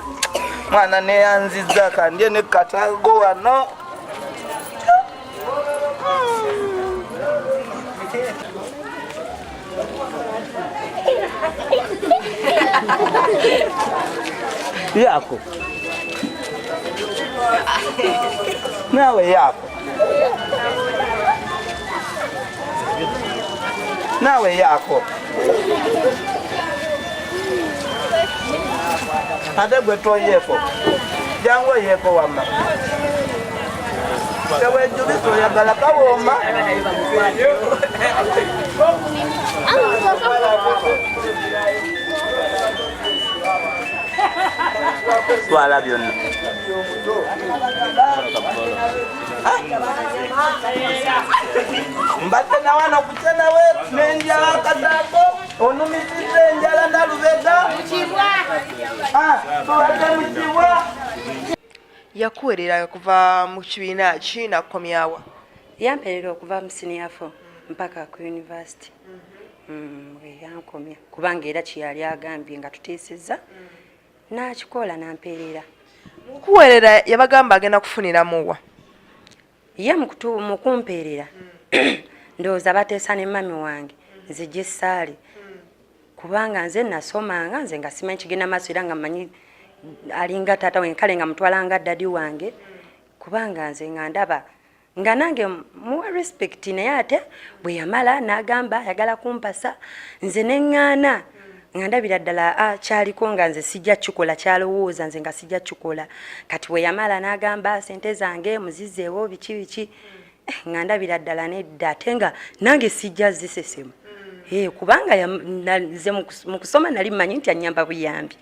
mwana neyanziza kandye ne katago wano yako nawe yako nawe yako ate gwe toyeko jangu yeko wamma tewejubisa oyagala kawomba twala byonna mbadde nawana okutya nawe nenjala akatago onumizidde enjala Nalubega tubadde mukibwa. Yakuweerera kuva mu kibiina ki nakomyawa? Yampeerera okuva mu senior 4 mpaka ku university. Yankomya kubanga era kyeyali agambye nga tuteesezza n'akikola nampeerera. Mukuweerera yabagamba agenda kufuniramu wa? Ye mu kumpeerera ndowooza bateesa ne mami wange nze gye ssaali kubanga nze nasomanga nze nga simanyi kigenda maaso era nga mmanyi alinga taata wange kale nga mutwalanga dadi wange kubanga nze nga ndaba nga nange muwa respect naye ate bwe yamala n'agamba ayagala kumpasa nze neŋŋaana nga ndabira ddala kyaliko nga nze sijja kikola kyalowooza nze nga sijja kikola kati bwe yamala n'agamba sente zange muzizeewo biki biki nga ndabira ddala nedda ate nga nange sijja zisesemu kubanga nze mu kusoma nali mmanyi nti annyamba buyambi.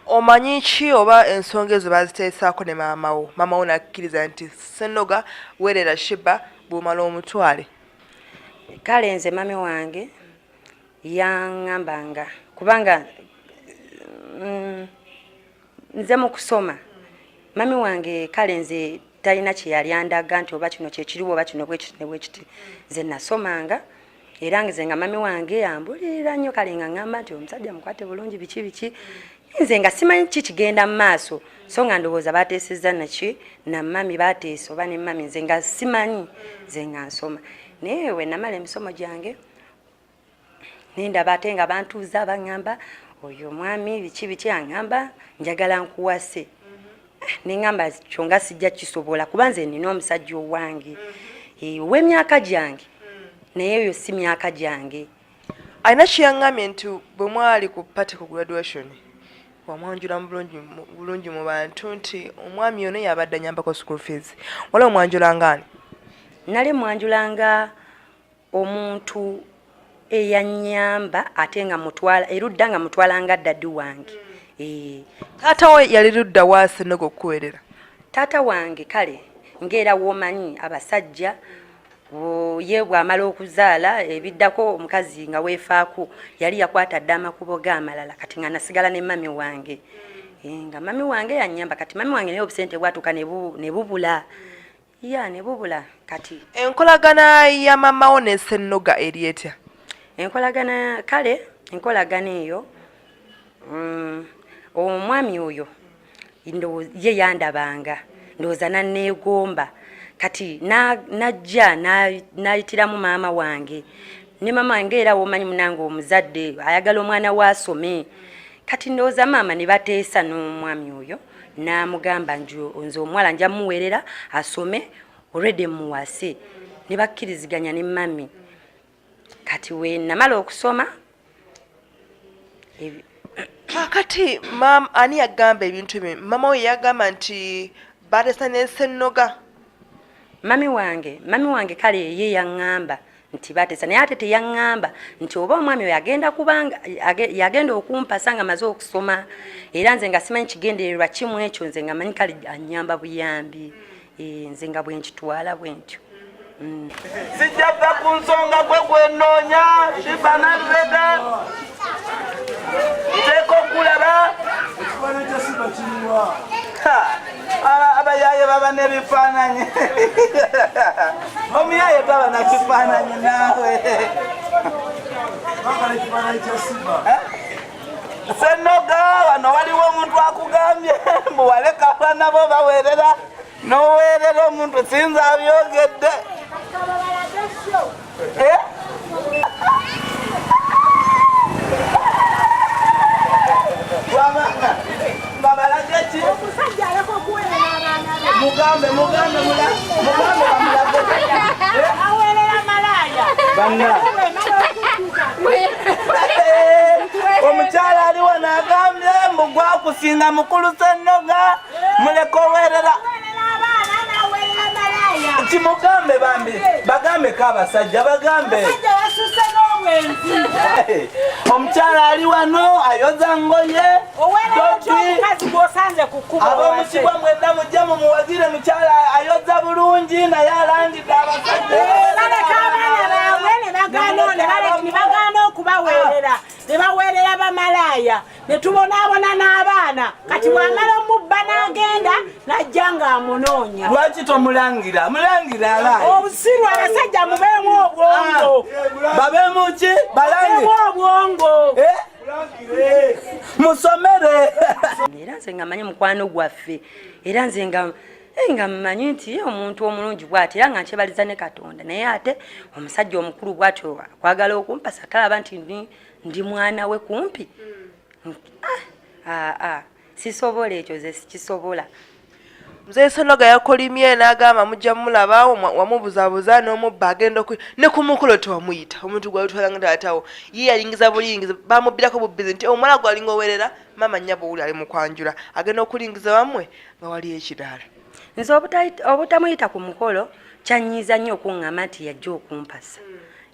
Omanyi ki oba ensonga ezo baziteesaako ne maamawo? Maamawo nakkiriza nti Ssennoga weerera Sheba bw'omala omutwale. Kale nze mami wange yaŋŋambanga kubanga nze mu kusoma mami wange kale nze talina kye yali andaga nti oba kino kyekiriwo oba kino bwekiti nze nasomanga era nze nga mami wange ambulirira nnyo kale nga ŋŋamba nti omusajja mukwate bulungi biki biki nze nga simanyi ki kigenda mu maaso so nga ndowooza bateesezza naki na mami bateesa oba ne mami nze nga simanyi nze nga nsoma naye we namala emisomo gyange nendaba ate nga bantuuza baŋŋamba oyo mwami biki biki aŋŋamba njagala nkuwase neŋŋamba kyonga sijja kisobola kuba nze nina omusajja owange ow'emyaka gyange naye oyo si myaka gyange. Alina kyeyaŋŋambye nti bwe mwali ku party ku graduation wamwanjula bulungi mu bantu nti omwami ono yabadde anyambako school fees waliwo mwanjula ngaani? nali mwanjulanga omuntu eyanyamba ate nga mutwala erudda nga mutwalanga dadi wange. Taata we yali ludda wa Ssennoga okuweerera? Taata wange kale ng'era woomanyi abasajja ye bw'amala okuzaala ebiddako omukazi nga weefaako yali yakwata dda amakubo g'amalala kati nga nasigala ne mami wange. Nga mami wange yanyamba kati mami wange naye obusente bwatuuka ne bubula. Ne bubula kati. Enkolagana ya mama wo ne Ssennoga eri etya? Enkolagana eyo omwami oyo ye yandabanga ndowooza nanneegomba kati najja nayitiramu maama wange ne mama wange era womanyi munange omuzadde ayagala omwana we asome kati ndowooza maama ne bateesa n'omwami oyo n'amugamba nze omuwala nja muweerera asome already muwase ne bakkiriziganya ne mami kati we namala okusoma kati ani yagamba ebintu ebyo? Mama we yagamba nti bateesa ne Ssennoga? mami wange kale ye yaŋŋamba nti bateesa naye ate teyaŋŋamba nti oba omwami oyo yagenda okumpasa nga maze okusoma era nze nga simanyi kigendererwa kimu ekyo nze nga manyi kale annyamba buyambi nze nga bwe nkitwala bwe ntyo. Sijja vva ku nsonga gwe gwenoonya Shibana Lubega nteeka okulaba abayaye baba n'ebifaananyi omuyaye taba na kifaananyi naawe Ssennoga wano waliwo omuntu akugambye muwaleka abaana bo baweerera n'oweerera omuntu sinza abyogedde. Babalageki mugambe aweerera malaya omukyala ali wano agambye mbu gwakusinga mukulu Ssennoga muleka oweerera kimugambe bambi bagambeko abasajja bagambe omukyala ali wano ayoza ngoye ab'omukibwa mwenna mujja mumuwagire mukyala ayoza bulungi naye alangidde abasajja nebagaana okubaweerera nebaweerera bamalaya netubonaabona n'abaana kati bw'amala omubba n'agenda najja ng'amunoonya. Lwaki tomulangira? Mulangira alaayi obusiru abasajja mubeemu obwongo babeemu ki? Balange obwongo musomere. Era nze nga manyi mukwano gwaffe era nze nga mmanyi nti omuntu omulungi bw'ati era nga nkyebaliza ne Katonda naye ate omusajja omukulu bw'atyo akwagala okumpasa talaba nti ndi mwana we kumpi. Sisobola ekyo ze sikisobola. Mzee Ssennoga yakolimye n'agamba mujja mulaba wamubuzaabuza n'omubba agenda ne ku mukolo tewamuyita omuntu gwalutwalanga taatawo ye yalingiza bulingiza bamubbirako bubbizi nti omwana gwalinga oweerera mama nnyabo uli ali mu kwanjula agenda okulingiza wamwe nga wali ekiraala. Nze obutamuyita ku mukolo kyanyiiza nnyo okuŋŋamba nti yajja okumpasa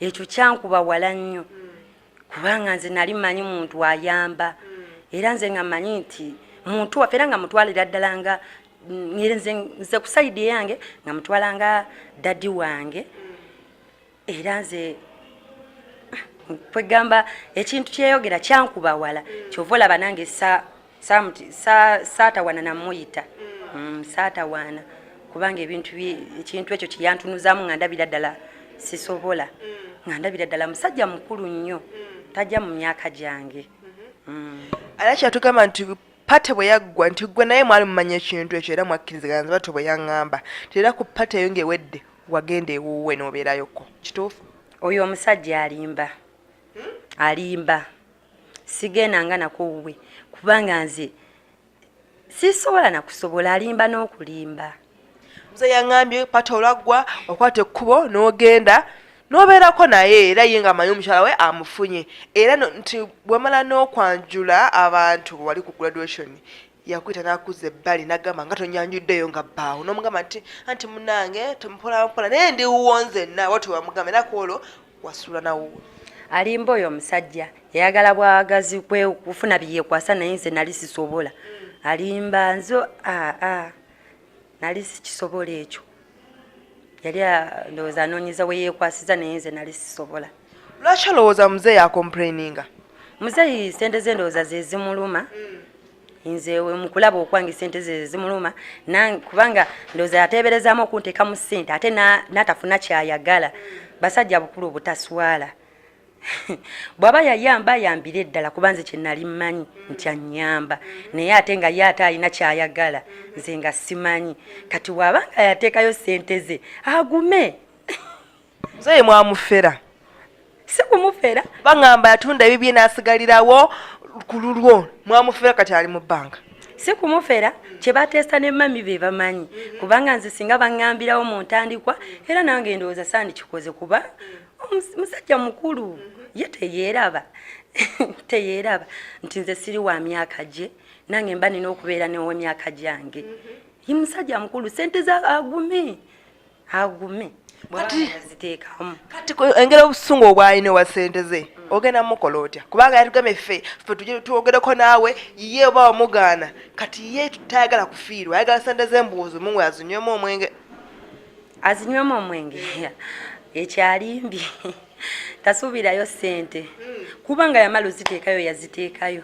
ekyo kyankuba wala nnyo kubanga nze nali mmanyi muntu ayamba era nze nga mmanyi nti muntu waffe era nga mutwalira ddala nga nze ku sayidi yange nga mutwalanga dadi wange era nze kwegamba ekintu kyeyogera kyankuba wala kyova olaba nange saatawana namuyita saatawana kubanga ekintu ekyo kyeyantunuzaamu nga ndabira ddala sisobola nga ndabira ddala musajja mukulu nnyo tajja mu myaka gyange. Era kyatugamba nti pate bwe yaggwa nti gwe naye mwali mumanya ekintu ekyo era mwakkirizigana nti batyo bwe yaŋŋamba nti era ku pate eyo ng'ewedde wagenda ewuwe n'obeerayoko kituufu? Oyo omusajja alimba sigendanga nako wuwe kubanga nze sisobola nakusobola alimba n'okulimba. Nze yaŋŋambye pate olwaggwa okwata ekkubo n'ogenda n'obeerako naye era ye ng'amanyi omukyala we amufunye era nti bwemala n'okwanjula abantu wali ku graduation yakwita n'akuza ebbali n'agamba nga tonyanjuddeyo nga bbaawo n'omugamba nti anti munnange mpola naye ndiwuwo nzenna watu wamugamba era kwolwo wasula nawo. Alimba oyo omusajja yayagala bwagazi kufuna byekwasa naye nze nali sisobola. Alimba nzo nali sikisobola ekyo. Yali ndowooza anoonyeza we yeekwasiza naye nze nali sisobola. Lwaki olowooza muzeeyi akomplaininga? Muzeeyi ssente ze ndowooza ze zimuluma. Nze mu kulaba okwange ssente ze zimuluma kubanga ndowooza yateeberezaamu okunteekamu ssente ate n'atafuna kyayagala. Basajja bukulu obutaswala. Bw'aba yayamba ayambire eddala kuba nze kye nali mmanyi nti annyamba naye ate nga ye ate alina kyayagala nze nga simanyi kati bw'aba nga yateekayo ssente ze agume. Muzeeyi mwamufera? Si kumufera. Baŋŋamba yatunda ebibye n'asigalirawo ku lulwo mwamufera kati ali mu bbanka. Si kumufera kye bateesa ne mami be bamanyi kubanga nze singa baŋŋambirawo mu ntandikwa era nange ndowooza sandikikoze kuba musajja mukulu ye teyeeraba teyeeraba nti nze siri wa myaka gye nange mba nina okubeera n'ow'emyaka gyange. Ye musajja mukulu ssente za agume bwaziteekamu. Kati engeri obusungu obwalina owa ssente ze ogenda mukola otya kubanga yatugambye ffe tuwogereko naawe ye oba wamugaana kati ye tayagala kufiirwa ayagala ssente z'embuuzi mumwe azinywemu omwenge. Azinywemu omwenge ekyalimbi tasuubirayo ssente kubanga yamala oziteekayo yaziteekayo.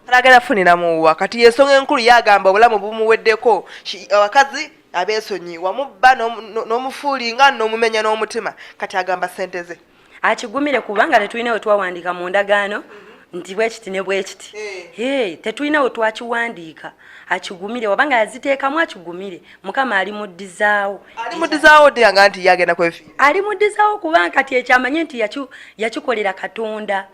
Alagala funira muwa kati yensonga enkulu yagamba obulamu bumuweddeko abakazi abeesonyi wamubba n'omufuulinga n'omumenya n'omutima kati agamba ssente ze. Akigumire kubanga tetulina we twawandiika mu ndagaano nti bwekiti ne bwekiti. Tetulina we twakiwandiika. Akigumire wabanga yaziteekamu akigumire mukama alimuddizaawo. Alimuddizaawo dyanga nti yagenda kwefiira. Alimuddizaawo kubanga kati ekyamanye nti yakikolera Katonda.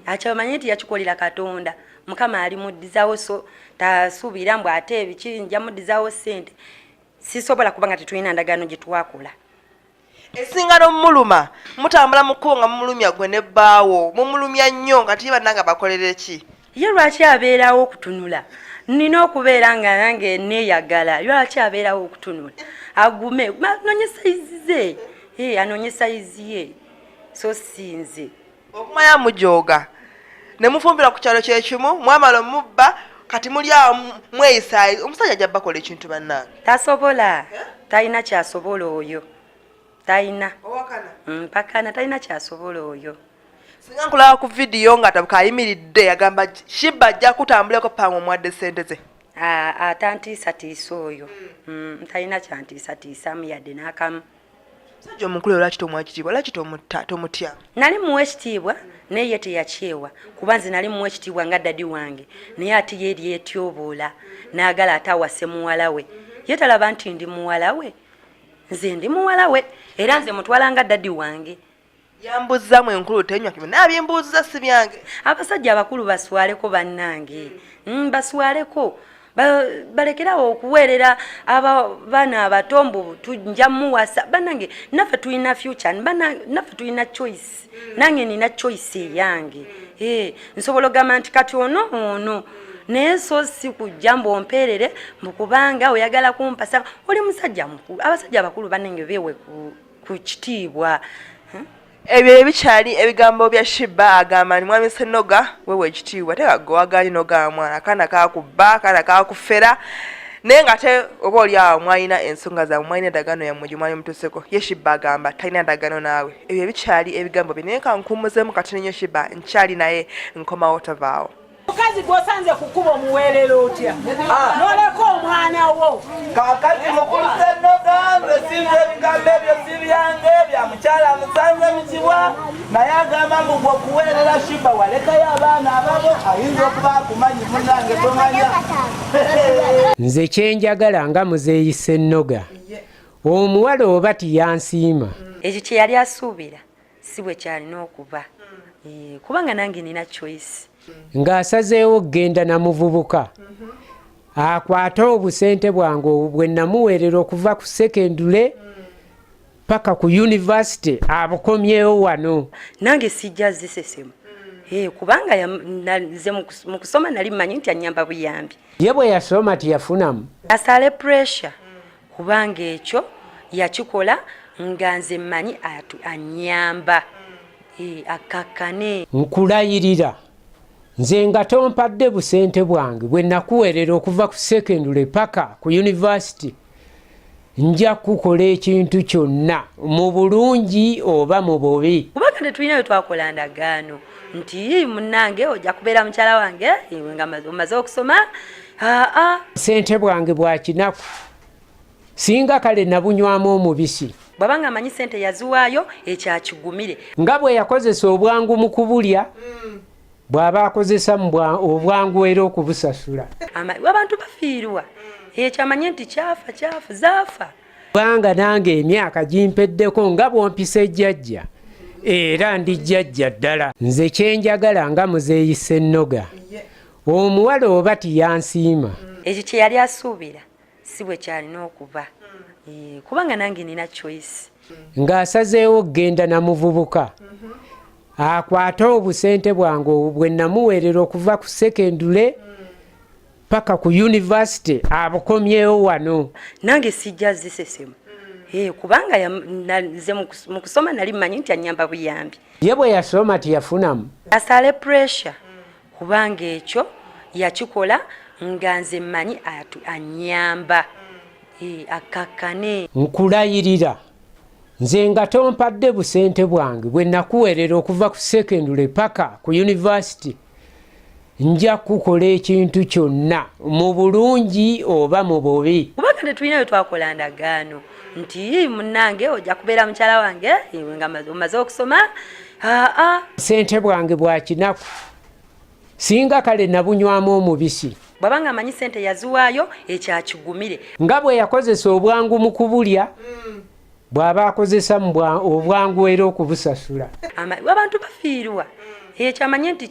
Akyamanye nti yakikolera Katonda. Mukama alimuddizaawo so tasuubira mbw ate ebiki nja muddizaawo ssente. Sisobola kubanga tetulina ndagaano gye twakola. Esingano muluma mutambula mukubo nga mumulumya gwe ne bbaawo mumulumya nnyo nga tiba nanga bakolere ki? Ye lwaki abeerawo okutunula? Nina okubeera nga nange neeyagala. Lwaki abeerawo okutunula? Agume anoonye sayizi ze. Anoonye sayizi ye. So sinze. Okumanya mujooga. Ne mufumbira ku kyalo kyekimu mwamala omubba kati muli awo mweyisaayi omusajja ajja bakola ekintu bannange. Tasobola. Talina kyasobola oyo. Talina. Owakana? Mpakana talina kyasobola oyo. Singa nkulaba ku vidiyo nga tabuka ayimiridde yagamba Shibba ajja kutambuleko panga omwadde ssente ze. Atantiisatiisa oyo. Talina kyantiisatiisamu yadde n'akamu. Musajja omukulu lwaki tomwa ekitiibwa lwaki tomutya? Nali muwa ekitiibwa naye ye teyakyewa kuba nze nali muwa ekitiibwa nga dadi wange naye ate ye eri yetyoboola n'agala ate awase muwala we. Ye talaba nti ndi muwala we. Nze ndi muwala we era nze mutwala nga dadi wange. Yambuzzamu enkulu tenywa kimu naye abimbuuziza si byange. Abasajja abakulu baswaleko bannange. Baswaleko balekerawo okuweerera abaana abatombo tujja muwasa bannange naffe tulina future naffe tulina choice nange nina choice eyange. Nsobola ogamba nti kati ono naye so si kujja mbompeerere mukubanga oyagala kumpasa oli musajja mukulu. Abasajja abakulu bannange beewe ku kitiibwa. Ebyo ebikyali ebigambo bya Shibba agamba ni mwami Ssennoga wewe ekitiibwa tegagowaganye n'ogamba mwana akaana kakubba akaana kakufera naye nga ate oba oli awo mwalina ensonga zammwe mwalina endagaano yammwe gye mwali mutuuseko ye Shibba agamba talina ndagaano naawe. Ebyo ebikyali ebigambo bye naye kankuumuzeemu kati nnyo Shibba nkyali naye nkomawo tavaawo. Mukazi gwosanze kukuba omuweerera otya noleka omwana wo kakati mukulu Ssennoga nze sinze ebigambo ebyo si byange bya mukyala musanze mukibwa naye agamba mbu gwe okuweerera Shibba walekayo abaana ababo ayinza okuba akumanyi munnange tomanya. Nze kyenjagala nga muzeeyi Ssennoga omuwala oba tiyansiima. Ekyo kye yali asuubira si bwe kyalina okuba kubanga nange nina choice. Ng'asazeewo genda na muvubuka akwate obusente bwange bwe namuweerera okuva ku sekendule paka ku university abukomyewo wano. Nange sijja zisesemu kubanga nze mu kusoma nali mmanyi nti anyamba buyambi. Ye bwe yasoma tiyafunamu Asale pressure kubanga ekyo yakikola nga nze mmanyi anyamba. Akakkane. Nkulayirira nze nga tompadde busente bwange bwe nakuweerera okuva ku secondary paka ku university, nja kukola ekintu kyonna mu bulungi oba mu bubi. Kubanga tetulina bwe twakola ndagaano nti munnange ojja kubeera mukyala wange nga omaze okusoma. Sente bwange bwa kinaku singa kale nabunywamu omubisi. Bwabanga amanyi sente yaziwaayo ekyakigumire. Nga bwe yakozesa obwangu mu kubulya, bw'aba akozesa obwangu era okubusasula. Abantu bafiirwa ekyamanye nti zaafa. Kubanga nange emyaka gimpeddeko nga bwompisa jjajja era ndi jjajja ddala. Nze kyenjagala nga muzeeyi Ssennoga, omuwala oba tiyansiima. Ekyo kye yali asuubira si bwe kyalina okuba. Kubanga nange nina choice. Ng'asazeewo genda na muvubuka akwate obusente bwange bwe namuweerera okuva ku secondary paka ku university abukomyewo wano. Nange sijja zisesemu. Kubanga nze mu kusoma nali mmanyi nti anyamba buyambi. Ye bwe yasoma tiyafunamu. Asale pressure kubanga ekyo yakikola nga nze mmanyi anyamba. Akakkane. Nkulayirira nze nga tompadde busente bwange bwe nakuweerera okuva ku secondary paka ku university, nja kukola ekintu kyonna mu bulungi oba mu bubi. Kubanga tetulina bwe twakola ndagaano nti munnange ojja kubeera mukyala wange nga omaze okusoma. Sente bwange bwa kinaku singa kale nabunywamu omubisi. Bwabanga amanyi sente yaziwaayo ekyakigumire. Nga bwe yakozesa obwangu mu kubulya, bw'aba akozesa obwangu era okubusasula. Abantu bafiirwa ekyamanye nti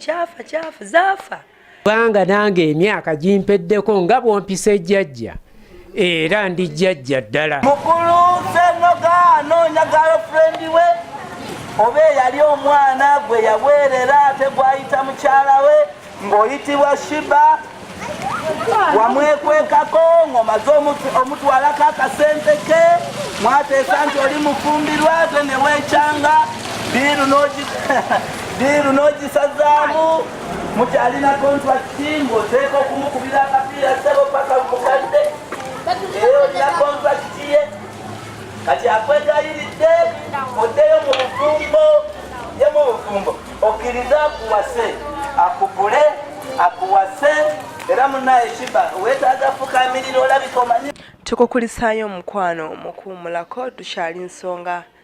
zaafa. Kubanga nange emyaka gimpeddeko nga bwompisa jjajja era ndi jjajja ddala. Mukulu Ssennoga anoonya girlfriend we oba yali omwana gwe yaweerera ate gwayita mukyala we ng'oyitibwa Shiba, wamwekwekako ng'omaze omutwalako akasente ke, mwateesa nti oli mufumbirwa ate ne weekyanga diiru n'ogisazaamu, mukyalina kontrakiti ng'oteeka okumukubira akapiira ssebo paka mukadde era olina kontrakiti ye kati akwegayiridde oddeyo mu bufumbo. Ye mu bufumbo okkiriza akuwase akugule akuwase era munnaye Shiba weetaaga fukamirira olabika omanyi. Tukukulisaayo omukwano mukuwumulako.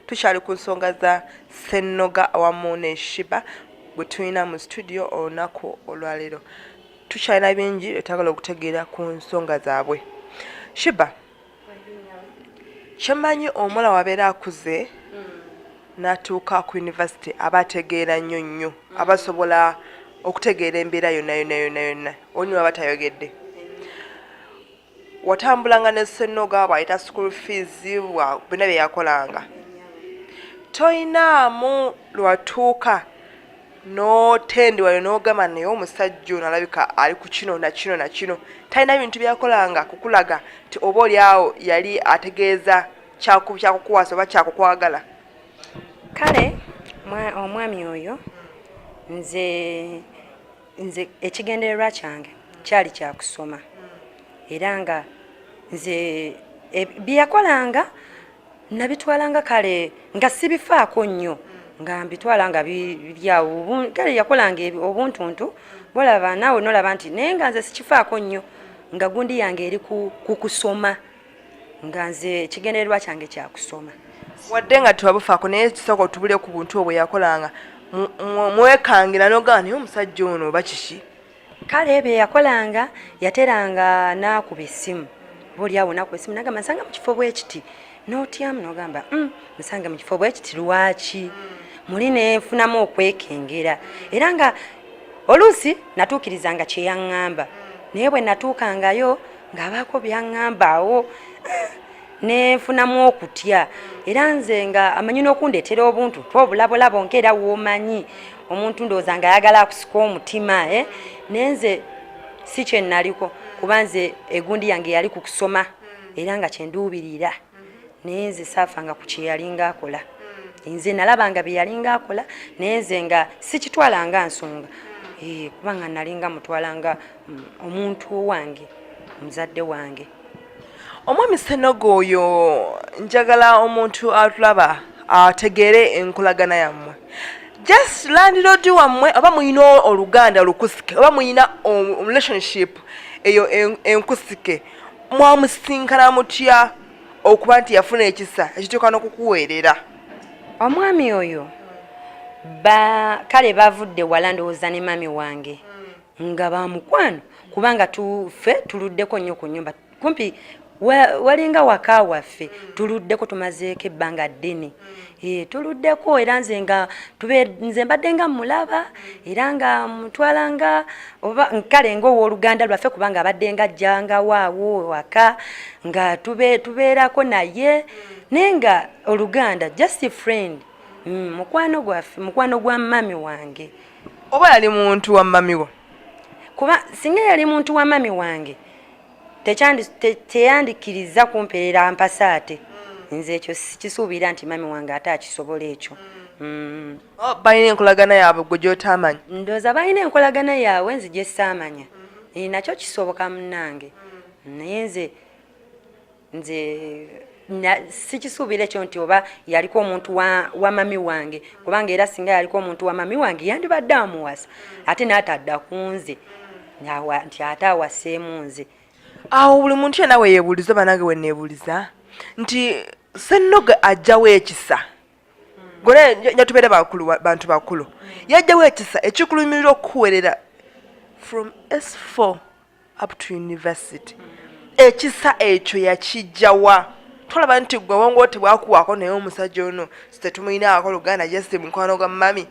Tukyali ku nsonga za Ssennoga awamu ne Shiba gwe tulina mu studio olunaku olwaleero. Tukyalina bingi etagala okutegeera ku nsonga zaabwe. Shiba, kyemmanyi omuwala wabeera akuze n'atuuka ku university aba ategeera nnyo abasobola okutegeera embeera yonna oni waba tayogedde. Watambulanga ne Ssennoga bw'ayita school fees byonna bye yakolanga. Toyinaamu lwatuuka n'otendebwayo n'ogamba naye omusajja ono alabika ali ku kino na kino. Talina bintu byakolanga kukulaga nti oba oliawo yali ategeeza kyakukuwasa oba kyakukwagala. Kale omwami oyo nze ekigendererwa kyange kyali kyakusoma era nga nze byeyakolanga nabitwalanga kale nga sibifaako nnyo nga mbitwala nga biryawo. Kale yakolanga obuntuntu bolaba naawe nolaba nti naye nga nze sikifaako nnyo nga gundi yange eri kukusoma nga nze ekigendererwa kyange kyakusoma. Wadde nga tewabufaako naye kisooka otubule ku buntu obwe yakolanga mwekangira n'ogamba naye omusajja ono oba kiki. Kale ebyo yakolanga yateranga n'akuba essimu. Boolyawo n'akuba essimu n'agamba nsanga mu kifo bwe kiti n'otyamu n'ogamba nsanga mu kifo bwe kiti lwaki muli neefunamu okwekengera. Era nga oluusi natuukirizanga kye yaŋŋamba naye bwe natuukangayo ng'abaako byaŋŋambaawo nefunamu okutya era nze nga amanyi n'okundeetera obuntu twobulabolabo nkeera woomanyi omuntu ndowooza nga ayagala akusika omutima nenze si kye naliko kuba nze egundi yange yali ku kusoma era nga kyenduubirira naye nze saafanga ku kye yalinga akola nze nalabanga bye yalinga akola naye nze nga sikitwalanga nsonga kubanga nalinga mutwalanga omuntu wange muzadde wange. Omwami Senogo oyo njagala omuntu atulaba ategeere enkolagana yammwe. Just landlord wammwe oba muyina oluganda lukusike oba muyina relationship eyo enkusike mwamusinkana mutya okuba nti yafuna ekisa ekituuka n'okukuweerera? Omwami oyo kale bavudde wala ndowooza ne mami wange nga bamukwano kubanga tuffe tuluddeko nnyo ku nnyumba kumpi walinga waka waffe tuluddeko tumazeeko ebbanga ddene tuluddeko era nze mbadde nga mulaba era nga mutwalanga oba kale ng'owooluganda lwaffe kubanga abadde nga ajjanga waawo waka nga tubeerako naye naye nga oluganda just a friend mukwano gwaffe mukwano gwa mami wange. Oba yali muntu wa mami wo? Kuba singa yali muntu wa mami wange teyandikiriza kumpeerera mpasaate nze ekyo kisuubira nti mami wange ate akisobola ekyo. Balina enkolagana yaabwe gwe gy'otamanyi? Ndowooza balina enkolagana yaabwe nze gye saamanya nakyo kisoboka munnange naye nze sikisuubira ekyo nti oba yaliko omuntu wa mami wange kubanga era singa yaliko omuntu wa mami wange yandibadde amuwasa ate n'atadda ku nze nti ate awaseemu nze. Awo buli muntu yenna weeyeebuuliza banange we neebuuliza nti Senogo ajjawo ekisa gole njatubeere bantu bakulu yajjawo ekisa ekikulumirira okuweerera from S4 up to university. Ekisa ekyo yakijjawa tulaba nti gwe wongo tebwakuwaako naye omusajja ono tetumuyinaako luganda just mukwano gwa mami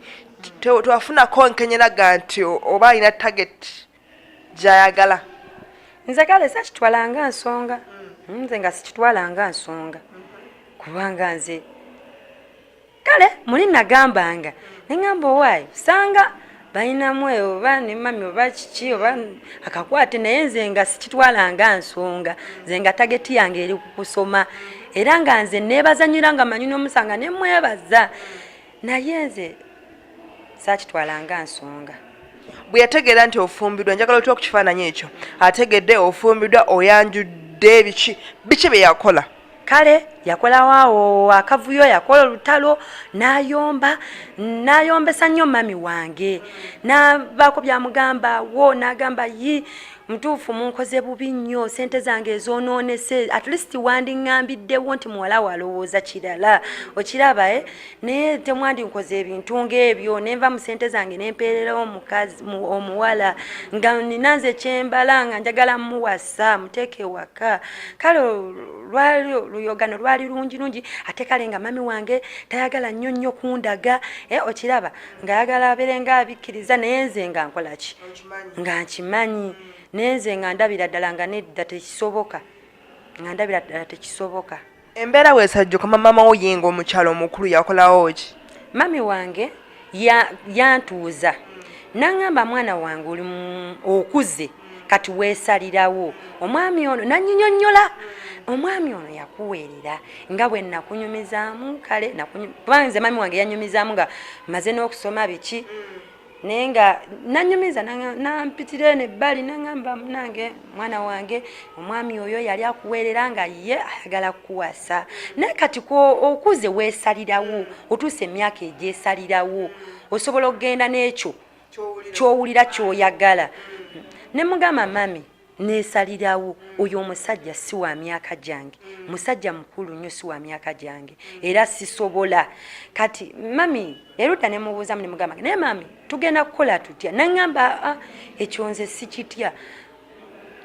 twafunako nkenyeraga nti oba alina target gy'ayagala. Nze kale sakitwalanga nsonga nze nga sikitwalanga nsonga kubanga nze kale muli nagambanga neŋŋamba owaayo sanga balinamu oba ne mami oba kiki oba akakwate naye nze nga sikitwalanga nsonga nze nga tageti yange eri kukusoma era nga nze neebazanyira nga manyi n'omusanga ne mwebaza naye nze sakitwalanga nsonga. Bwe yategeera nti ofumbiddwa njagala otya ku kifaananyi ekyo ategedde ofumbiddwa oyanjudde biki bye yakola? Kale yakola waawo akavuyo yakola olutalo n'ayombesa nnyo mami wange n'abaako byamugamba wo n'agamba mutuufu munkoze bubi nnyo sente zange ezoonoonese at least wandiŋŋambiddewo nti muwala walowooza kirala okiraba naye temwandinkoze ebintu ng'ebyo nenva mu sente zange nempeererawo omuwala nga nina nze kyembala nga njagala muwasa muteeke waka. Kale oluyogano lwali lungi ate kale nga mami wange tayagala nnyo kundaga okiraba ng'ayagala abeere nga abikkiriza naye nze nga nkola ki nga nkimanyi nenze nga ndabira ddala nga nedda tekisoboka Embeera weesajjuka mama wo yenga omukyalo omukulu yakolawo ki? Mami wange yantuuza n'aŋŋamba mwana wange oli okuze kati weesalirawo omwami ono nanyinyonnyola omwami ono yakuweerera nga bwe nakunyumizaamu kale kubanga nze mami wange yanyumizaamu nga maze n'okusoma biki naye nga nanyumiza nampitira nebbali naŋŋamba munange mwana wange omwami oyo yali akuweerera nga ye ayagala kukuwasa naye kati okuze weesalirawo otuuse emyaka egyesalirawo osobola okugenda n'ekyo ky'owulira ky'oyagala. Ne mugamba mami neesalirawo oyo omusajja si wa myaka gyange musajja mukulu nnyo si wa myaka gyange era sisobola. Kati mami erudda ne mubuuzamu ne mugamba naye mami tugenda kukola tutya naŋŋamba ekyo nze sikitya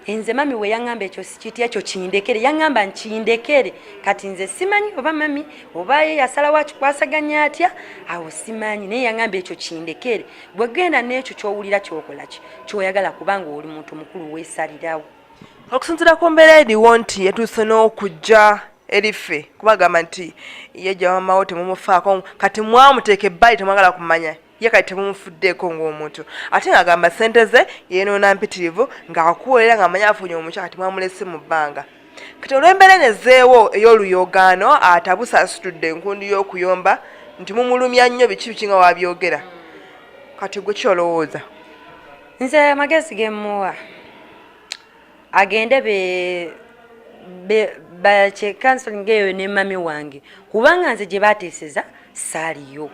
nze mami we yaŋŋamba ekyo sikitya ekyo kindekere yaŋŋamba nkindekere kati nze simanyi oba mami oba ye yasalawo akikwasaganya atya awo simanyi naye yaŋŋamba ekyo kindekere bwe genda n'ekyo ky'owulira ky'okola ki ky'oyagala kubanga oli muntu mukulu weesalirawo. Okusinziira ku mbeera eriwo nti yatuuse n'okujja erife kubagamba nti yajja mamawo temumufaako kati mwamuteeka ebbali temwagala kumanya ye kati temumufuddeeko ng'omuntu ate ng'agamba ssente ze yeenoona mpitirivu ng'akuwoolera ng'amanya afunye omukyala kati mwamulese mu bbanga kati olw'embeera enezeewo ey'oluyogaano atabusa asitudde enkundi y'okuyomba nti mumulumya nnyo biki nga wabyogera kati gwe kyolowooza nze amagezi gemuwa agende bakyekansoling eyo ne mami wange kubanga nze gye bateeseza saaliyo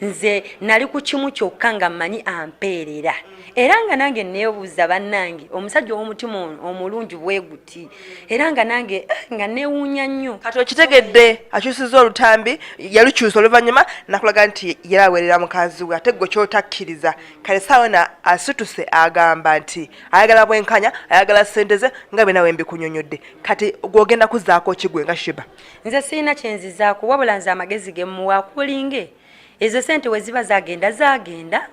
nze nali ku kimu kyokka nga mmanyi ampeerera era nga nange neebuuza bannange omusajja ow'omutima omulungi bwe guti era nga nange nga neewuunya nnyo kati okitegedde akyusiza olutambi yalukyusa oluvannyuma nakulaga nti yera aweerera mukazi we ate gwe kyotakkiriza kale saawona asituse agamba nti ayagala bwenkanya ayagala ssente ze nga bwe nawe mbikunyonyodde kati gwogenda kuzaako kigwe nga shiba nze sirina kyenzizaako wabula nze amagezi ge muwa kulinge ezo sente we ziba zagenda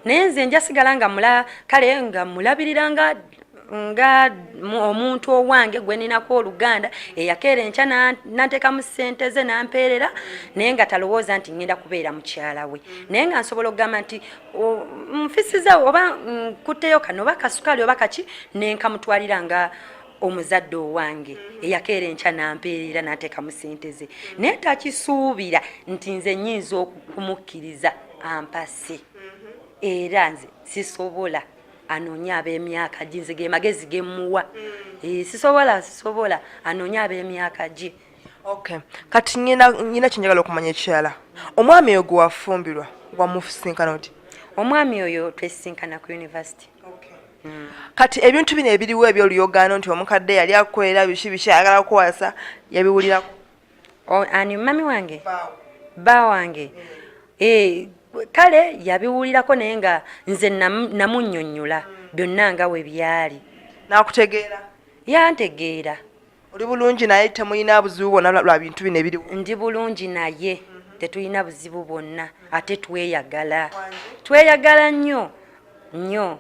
naye nze njasigala nga kale nga mulabirira nga omuntu owange gwe ninako oluganda eyakeera enkya nanteekamu ssente ze nampeerera naye nga talowooza nti ngenda kubeera mukyala we naye nga nsobola okugamba nti nfisiza oba nkutteyo kano oba kasukaali oba kaki nenkamutwalira nga omuzadde owange eyakeera enkya nampeerera nanteekamu ssente ze naye takisuubira nti nze nnyinza okumukkiriza ampase era nze sisobola anoonye ab'emyaka gi nze ge magezi ge muwa sisobola anoonye ab'emyaka gi okay kati nyina kyenjagala okumanya ekirala omwami oyo gwe wafumbirwa wamufisinkana oti omwami oyo twesisinkana ku university kati ebintu bino ebiriwo ebyoluyogaano nti omukadde yali akolera biki ayagala kuwasa yabiwulirako ani mami wange bba wange kale yabiwulirako naye nga nze namunnyonnyola byonna nga we byali n'akutegeera yantegeera oli bulungi naye temulina buzibu bwonna lwa bintu bino ebiriwo ndi bulungi naye tetulina buzibu bwonna ate tweyagala nnyo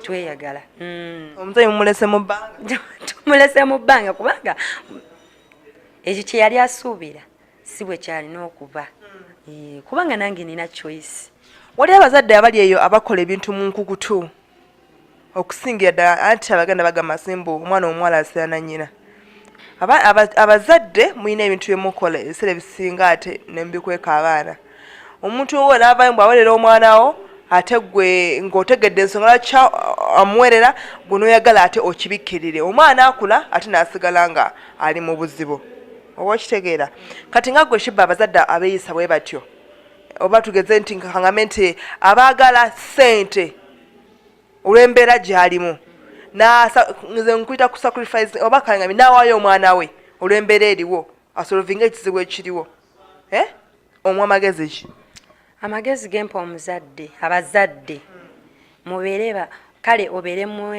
tweyagala omuzayi mumulese mu bbanga tumulese mu bbanga kubanga ekyo kye yali asuubira si bwe kyalina okuba kubanga nange nina choice wali abazadde abali eyo abakola ebintu mu nkukutu okusingira ddala anti abaganda bagamba simbu omwana omuwala aseera nnyina abazadde mulina ebintu byemukola ebiseera ebisinga ate nembikweka abaana omuntu owo naavayo mbw awerera omwana wo ate gwe ng'otegedde ensonga lwaki amuwerera gwe n'oyagala ate okibikkirire omwana akula ate n'asigala nga ali mu buzibu oba okitegeera kati nga gwe shiba abazadde abeeyisa bwe batyo oba tugeze nti nkaŋŋame nti abaagala ssente olw'embeera gy'alimu nze nkuyita ku sacrifice oba kaŋŋami n'awaayo omwana we olw'embeera eriwo asolovinga ekizibu ekiriwo omwa magezi ki amagezi gempa abazadde mubeereba kale obeere mu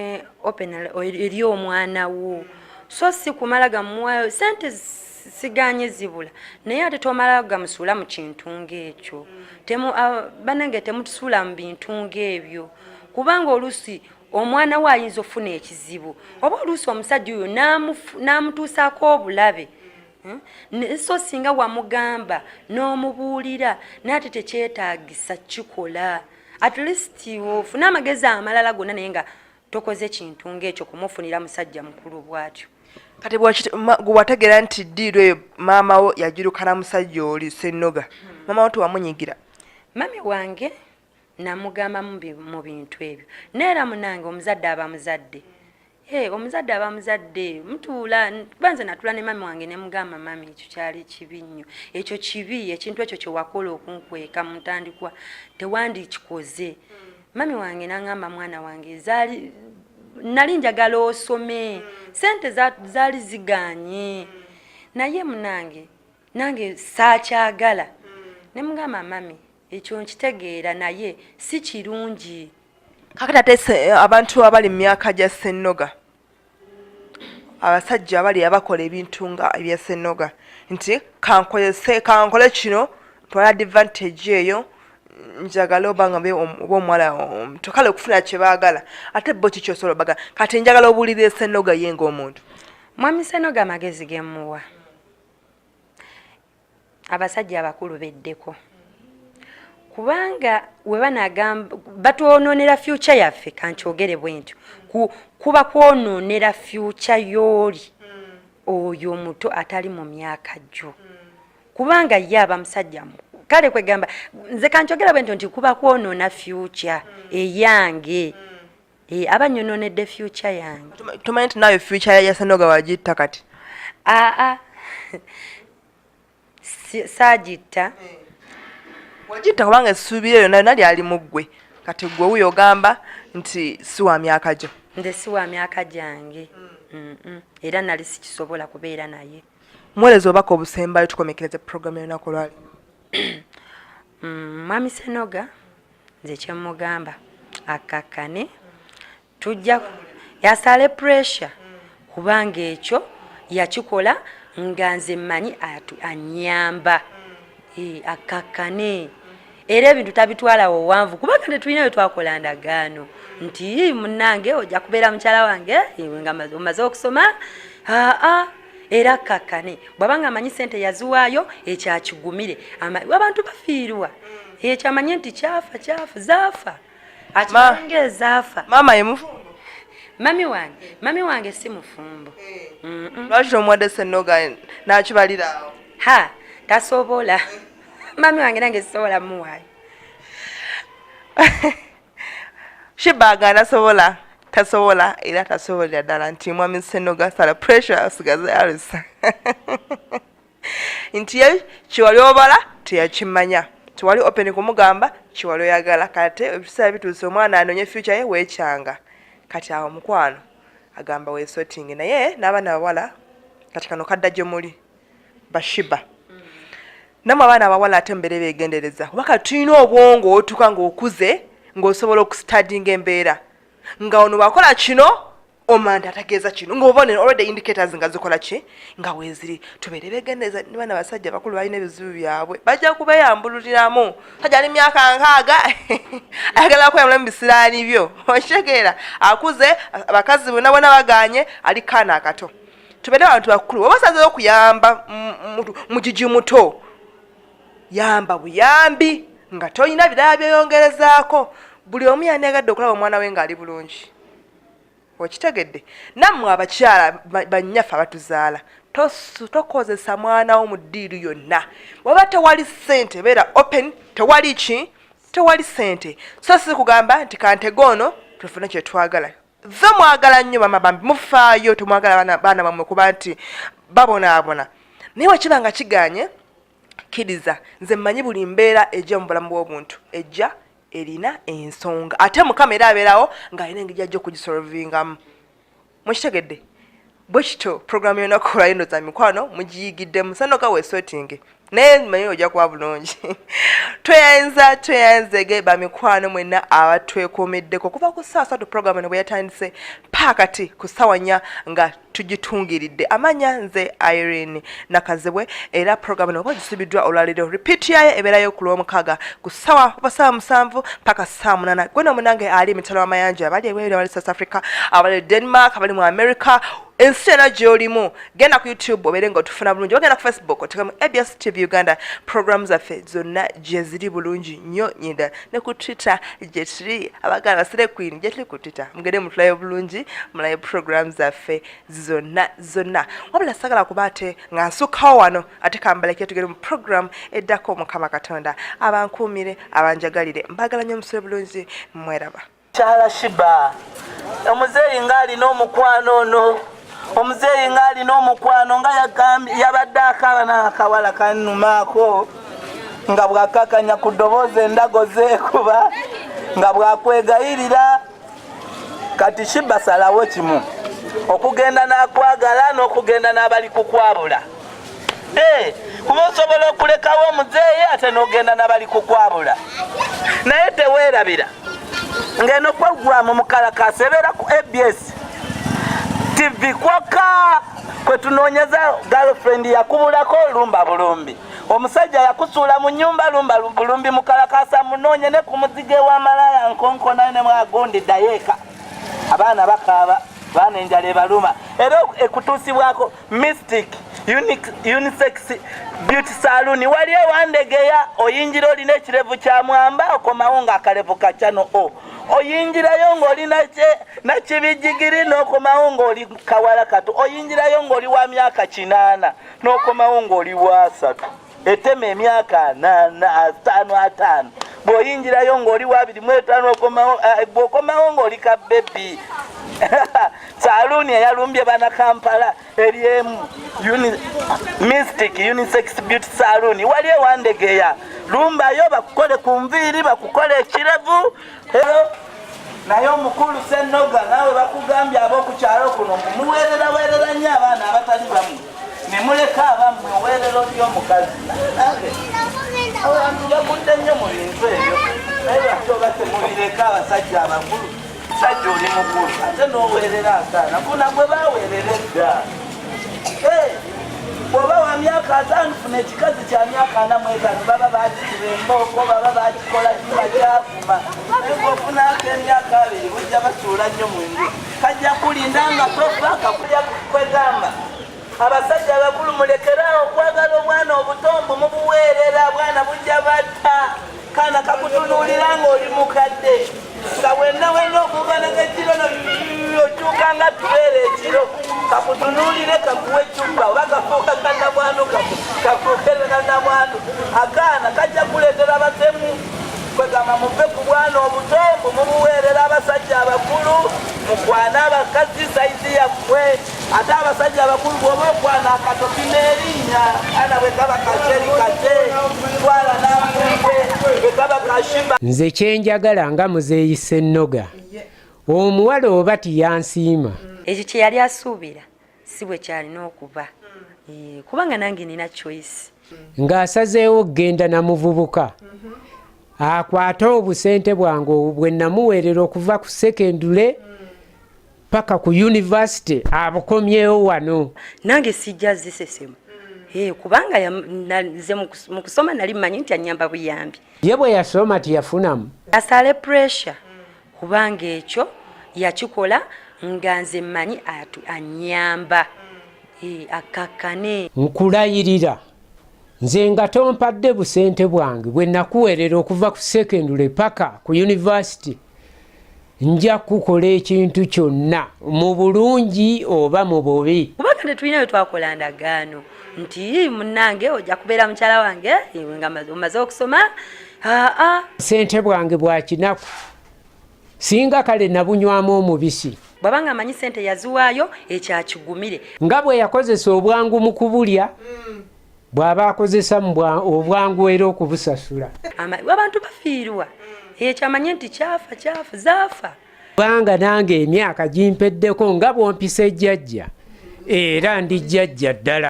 open eri omwana wo so si kumala gamuwayo sente siganye zibula naye ate tomala gamusuula mu kintu ng'ekyo banange temutusuula mu bintu ng'ebyo kubanga oluusi omwana we ayinza ofuna ekizibu oba oluusi omusajja oyo n'amutuusaako obulabe so singa wamugamba n'omubuulira naate tekyetaagisa kikola at least ofune amagezi amalala gonna naye nga tokoze kintu ng'ekyo kumufunira musajja mukulu bw'atyo kati gwe wategeera nti ddiiro eyo maama wo yagirukana musajja oli Ssennoga maama wo tewamunyigira mami wange namugamba mu bintu ebyo neera munange omuzadde aba muzadde omuzadde aba muzadde mutuula banze natula ne mami wange ne mugamba mami ekyo kyali kibi nnyo ekyo kibi ekintu ekyo kyewakola okunkweka mu ntandikwa tewandikikoze mami wange nangamba mwana wange nali njagala osome sente zaali ziganye naye munange nange saakyagala ne mugamba mami ekyo nkitegeera naye si kirungi kakati ate abantu abali mu myaka gya Ssennoga abasajja abali abakola ebintu nga ebya Ssennoga nti kankole kino twala advantage eyo njagala obanga oba omuwala tokale okufuna kye baagala ate bo kiki osobola baga kati njagala obuulire Ssennoga ye ng'omuntu Mwami Senoga amagezi gemuwa abasajja abakulu beddeko kubanga we banagamba batwononera future yaffe kankyogere bwentyo kuba kwononera future y'oli oyo muto atali mu myaka jjo kubanga ye abamusajja kale kwegamba nze kankyogera bwentyo nti kuba kwonona future eyange abanyononedde future yange tumanyi nti nayo future ya Senoga wagitta kati sagitta wagitta kubanga essuubi eyo nayo nali ali mu ggwe kati ggwe wuyo ogamba nti si wa myaka gyo nze si wa myaka gyange era nali sikisobola kubeera naye mweleza obaka obusembayo tukomekereza program y'olunaku lwali Mwami Senoga nze kyemugamba akakkane tujja yasale pressure kubanga ekyo yakikola nga nze mmanyi anyamba akakkane era ebintu tabitwala owanvu kubanga tetulina bye twakola ndagaano nti munnange ojja kubeera mukyala wange nga omaze okusoma era akakkane bw'abanga amanyi sente yaziwaayo ekyakigumire abantu bafiirwa ekyo amanye nti kyafa zaafa akimange ezaafa maama ye mufumbo mami wange si mufumbo lwaki omuwadde Senoga n'akibaliraawo tasobola mami wange nange sisobola muwaayo Shibaga tasobola era tasobolera ddala nti Mwami Senoga sala pressure asigaze alisa nti ye kiwali obala teyakimanya tiwali open kumugamba kiwali oyagala kate ebiseera bituuse omwana anonye future ye weekyanga kati awo mukwano agamba weesorting naye n'abaana abawala kati kano kadda gye muli bashiba namwe abaana abawala ate mbere beegendereza waka tulina obwongo otuka ng'okuze ng'osobola okustudyinga embeera nga ono bakola kino omanda ategeeza kino ng'obone already indicators nga zikola ki nga weeziri tubeere beegendereza ne bana basajja bakulu balina ebizibu byabwe bajja kubeyambululiramu sajja ali myaka 6 ayagala kweyambula mu bisiraani byo okitegeera akuze abakazi bonna baganye ali kaana akato tubeere abantu bakulu oba osazeewo okuyamba mugigi muto yamba buyambi nga tolina birala byeyongerezaako buli omu yanyagadde okulaba omwana we ng'ali bulungi okitegedde nammwe abakyala bannyafe abatuzaala tokozesa mwana wo mu ddiiru yonna waba tewali ssente beera open tewali ssente so si kugamba nti kantege ono tufune kye twagala ve mwagala nnyo mama bambi mufaayo temwagala baana bammwe kuba nti babonaabona naye wakiba nga kiganye kiriza nze mmanyi buli mbeera ejja mu bulamu bw'obuntu ejja erina ensonga ate Mukama era abeerawo ng'alina engeri ajja okugisolvingamu mukitegedde bwe kityo programu y'olunaku lwalino za mikwano mugiyigiddemu Senoga weesorting naye mmanyi ojja kuba bulungi tweyanzege bamikwano mwenna abatwekuumiddeko kuva ku ssaawa 3 programu eno bwe yatandise paakati ku ssaawa 4 nga tugitungiridde amanya nze Irene Nakazibwe era programu eno oba gisibiddwa olwaliro repeat yayo ebeerayo ku Lwomukaaga ku ssaawa 7 paka 8 gweno munange ali emitalo w'amayanja abali ebweru abali South Africa abali Denmark abali mu America ensi eno gy'olimu genda ku YouTube obeere ng'otufuna bulungi bagenda ku Facebook otekamu ABS TV Uganda programu zaffe zonna gye ziri bulungi nnyo nyinda ne ku Twitter gye tuli abagala basire Queen gye tuli ku Twitter mugende mutulayo bulungi mulayo programu zaffe zonna wabula sagala kuba ate nga nsukkawo wano ate kambaleke tugere mu programu eddako Mukama Katonda abankuumire abanjagalire mbagala nnyo musule bulungi mweraba Chala Shiba omuzeeyi ng'alina omukwano ono omuzeeyi ng'alina omukwano nga yabadde akaba n'akawala kannumaako nga bw'akakanya ku ddoboozi endago zeekuba nga bw'akwegayirira kati Shiba salawo kimu okugenda n'akwagala n'okugenda n'abali kukwabula kuba osobola okulekawo omuzeeyi ate n'ogenda n'abali kukwabula naye teweerabira ngeno programu mukalakasa ebeera ku ABS TV kwaka kwe tunoonyeza girlfriend yakubulako lumba bulumbi omusajja yakusuula mu nnyumba lumba bulumbi mukalakasa munoonye ne ku muzige w'amalaya nkonkona ne mwagundi dayeeka abaana bakaaba baana enjala ebaluma era ekutuusibwako Mystic Unisex Beauty Saloon wali ewandegeya oyingira olina ekirevu kya mwamba okomawo ng'akalevu ka channel O oyingirayo ng'oli nakibijigiri n'okomawo ng'oli kawala kato oyingirayo ng'oli wa myaka 8 n'okomawo ng'oli wa 3 etema emyaka 5 bw'oyingirayo ng'oli wa 25 bw'okomawo ng'oli ka bebi Salooni eyalumbye bana Kampala eriemu Mystic Unisex Beauty Saloon wali ewandegeya lumbayo bakukole ku nviiri bakukole ekirevu naye omukulu Ssennoga naawe bakugambye ab'okukyalo kuno muweerera nnyo abaana abatali bamu ne muleka abammwe oweerero ly'omukazi abantu bagudde nnyo mu bintu ebyo naye lwaki oba temubireka abasajja abakulu musajja oli mukulu ate n'oweerera akaana funa gwe baweerera edda bw'oba wa myaka 5 funa ekikazi kya myaka 45 baba bakikuba embooko baba bakikola kiba kyakuma naye bw'ofunako emyaka 2 bujja basuula nnyo mu nju kajja kulinda nga tofa kakulya kwegamba abasajja abakulu mulekerawo okwagala obwana obutombo mubuweerera bwana bujja batta kaana kakutunuulira ng'oli mukadde nga wenna okuvanaga ekiro okyuka nga tubeera ekiro kakutunuulire kakuwa ecupa oba kafuuka kannamwandu kafuuke kannamwandu akaana kajja kuleetera batemu kwegamba muve ku bwana obutombo mubuweerera abasajja abakulu mukwana abakazi saizi yammwe ate abasajja abakulu bw'oba okwana akatoki n'erinnya ana bwe kaba kaceri kate twala n'amumbe bwe kaba kashiba. Nze kyenjagala nga muzeeyi Ssennoga omuwala oba tiyansiima ekyo kye yali asuubira si bwe kyalina okuba kubanga nange nina choice ng'asazeewo okgenda na muvubuka akwate obusente bwange bwe namuweerera okuva ku sekendule paka ku yunivasite abukomyewo wano nange sijja zisesemu kubanga nze mu kusoma nali mmanyi nti anyamba buyambi ye bwe yasoma tiyafunamu asale pressure kubanga ekyo yakikola nga nze mmanyi anyamba akakkane nkulayirira nze nga tompadde busente bwange bwe nakuweerera okuva ku sekendule paka ku yunivasite nja kukola ekintu kyonna mu bulungi oba mu bubi kubanga tetulina bwe twakola ndagaano nti munnange ojja kubeera mukyala wange nga omaze okusoma sente bwange bwa kinaku singa kale nabunywamu omubisi bw'abanga amanyi sente yaziwaayo ekyakigumire nga bwe yakozesa obwangu mu kubulya bw'aba akozesa obwangu era okubusasula abantu bafiirwa ekyamanye nti kyafa zaafa kubanga nange emyaka gimpeddeko nga bw'ompisa ejjajja era ndi jjajja ddala.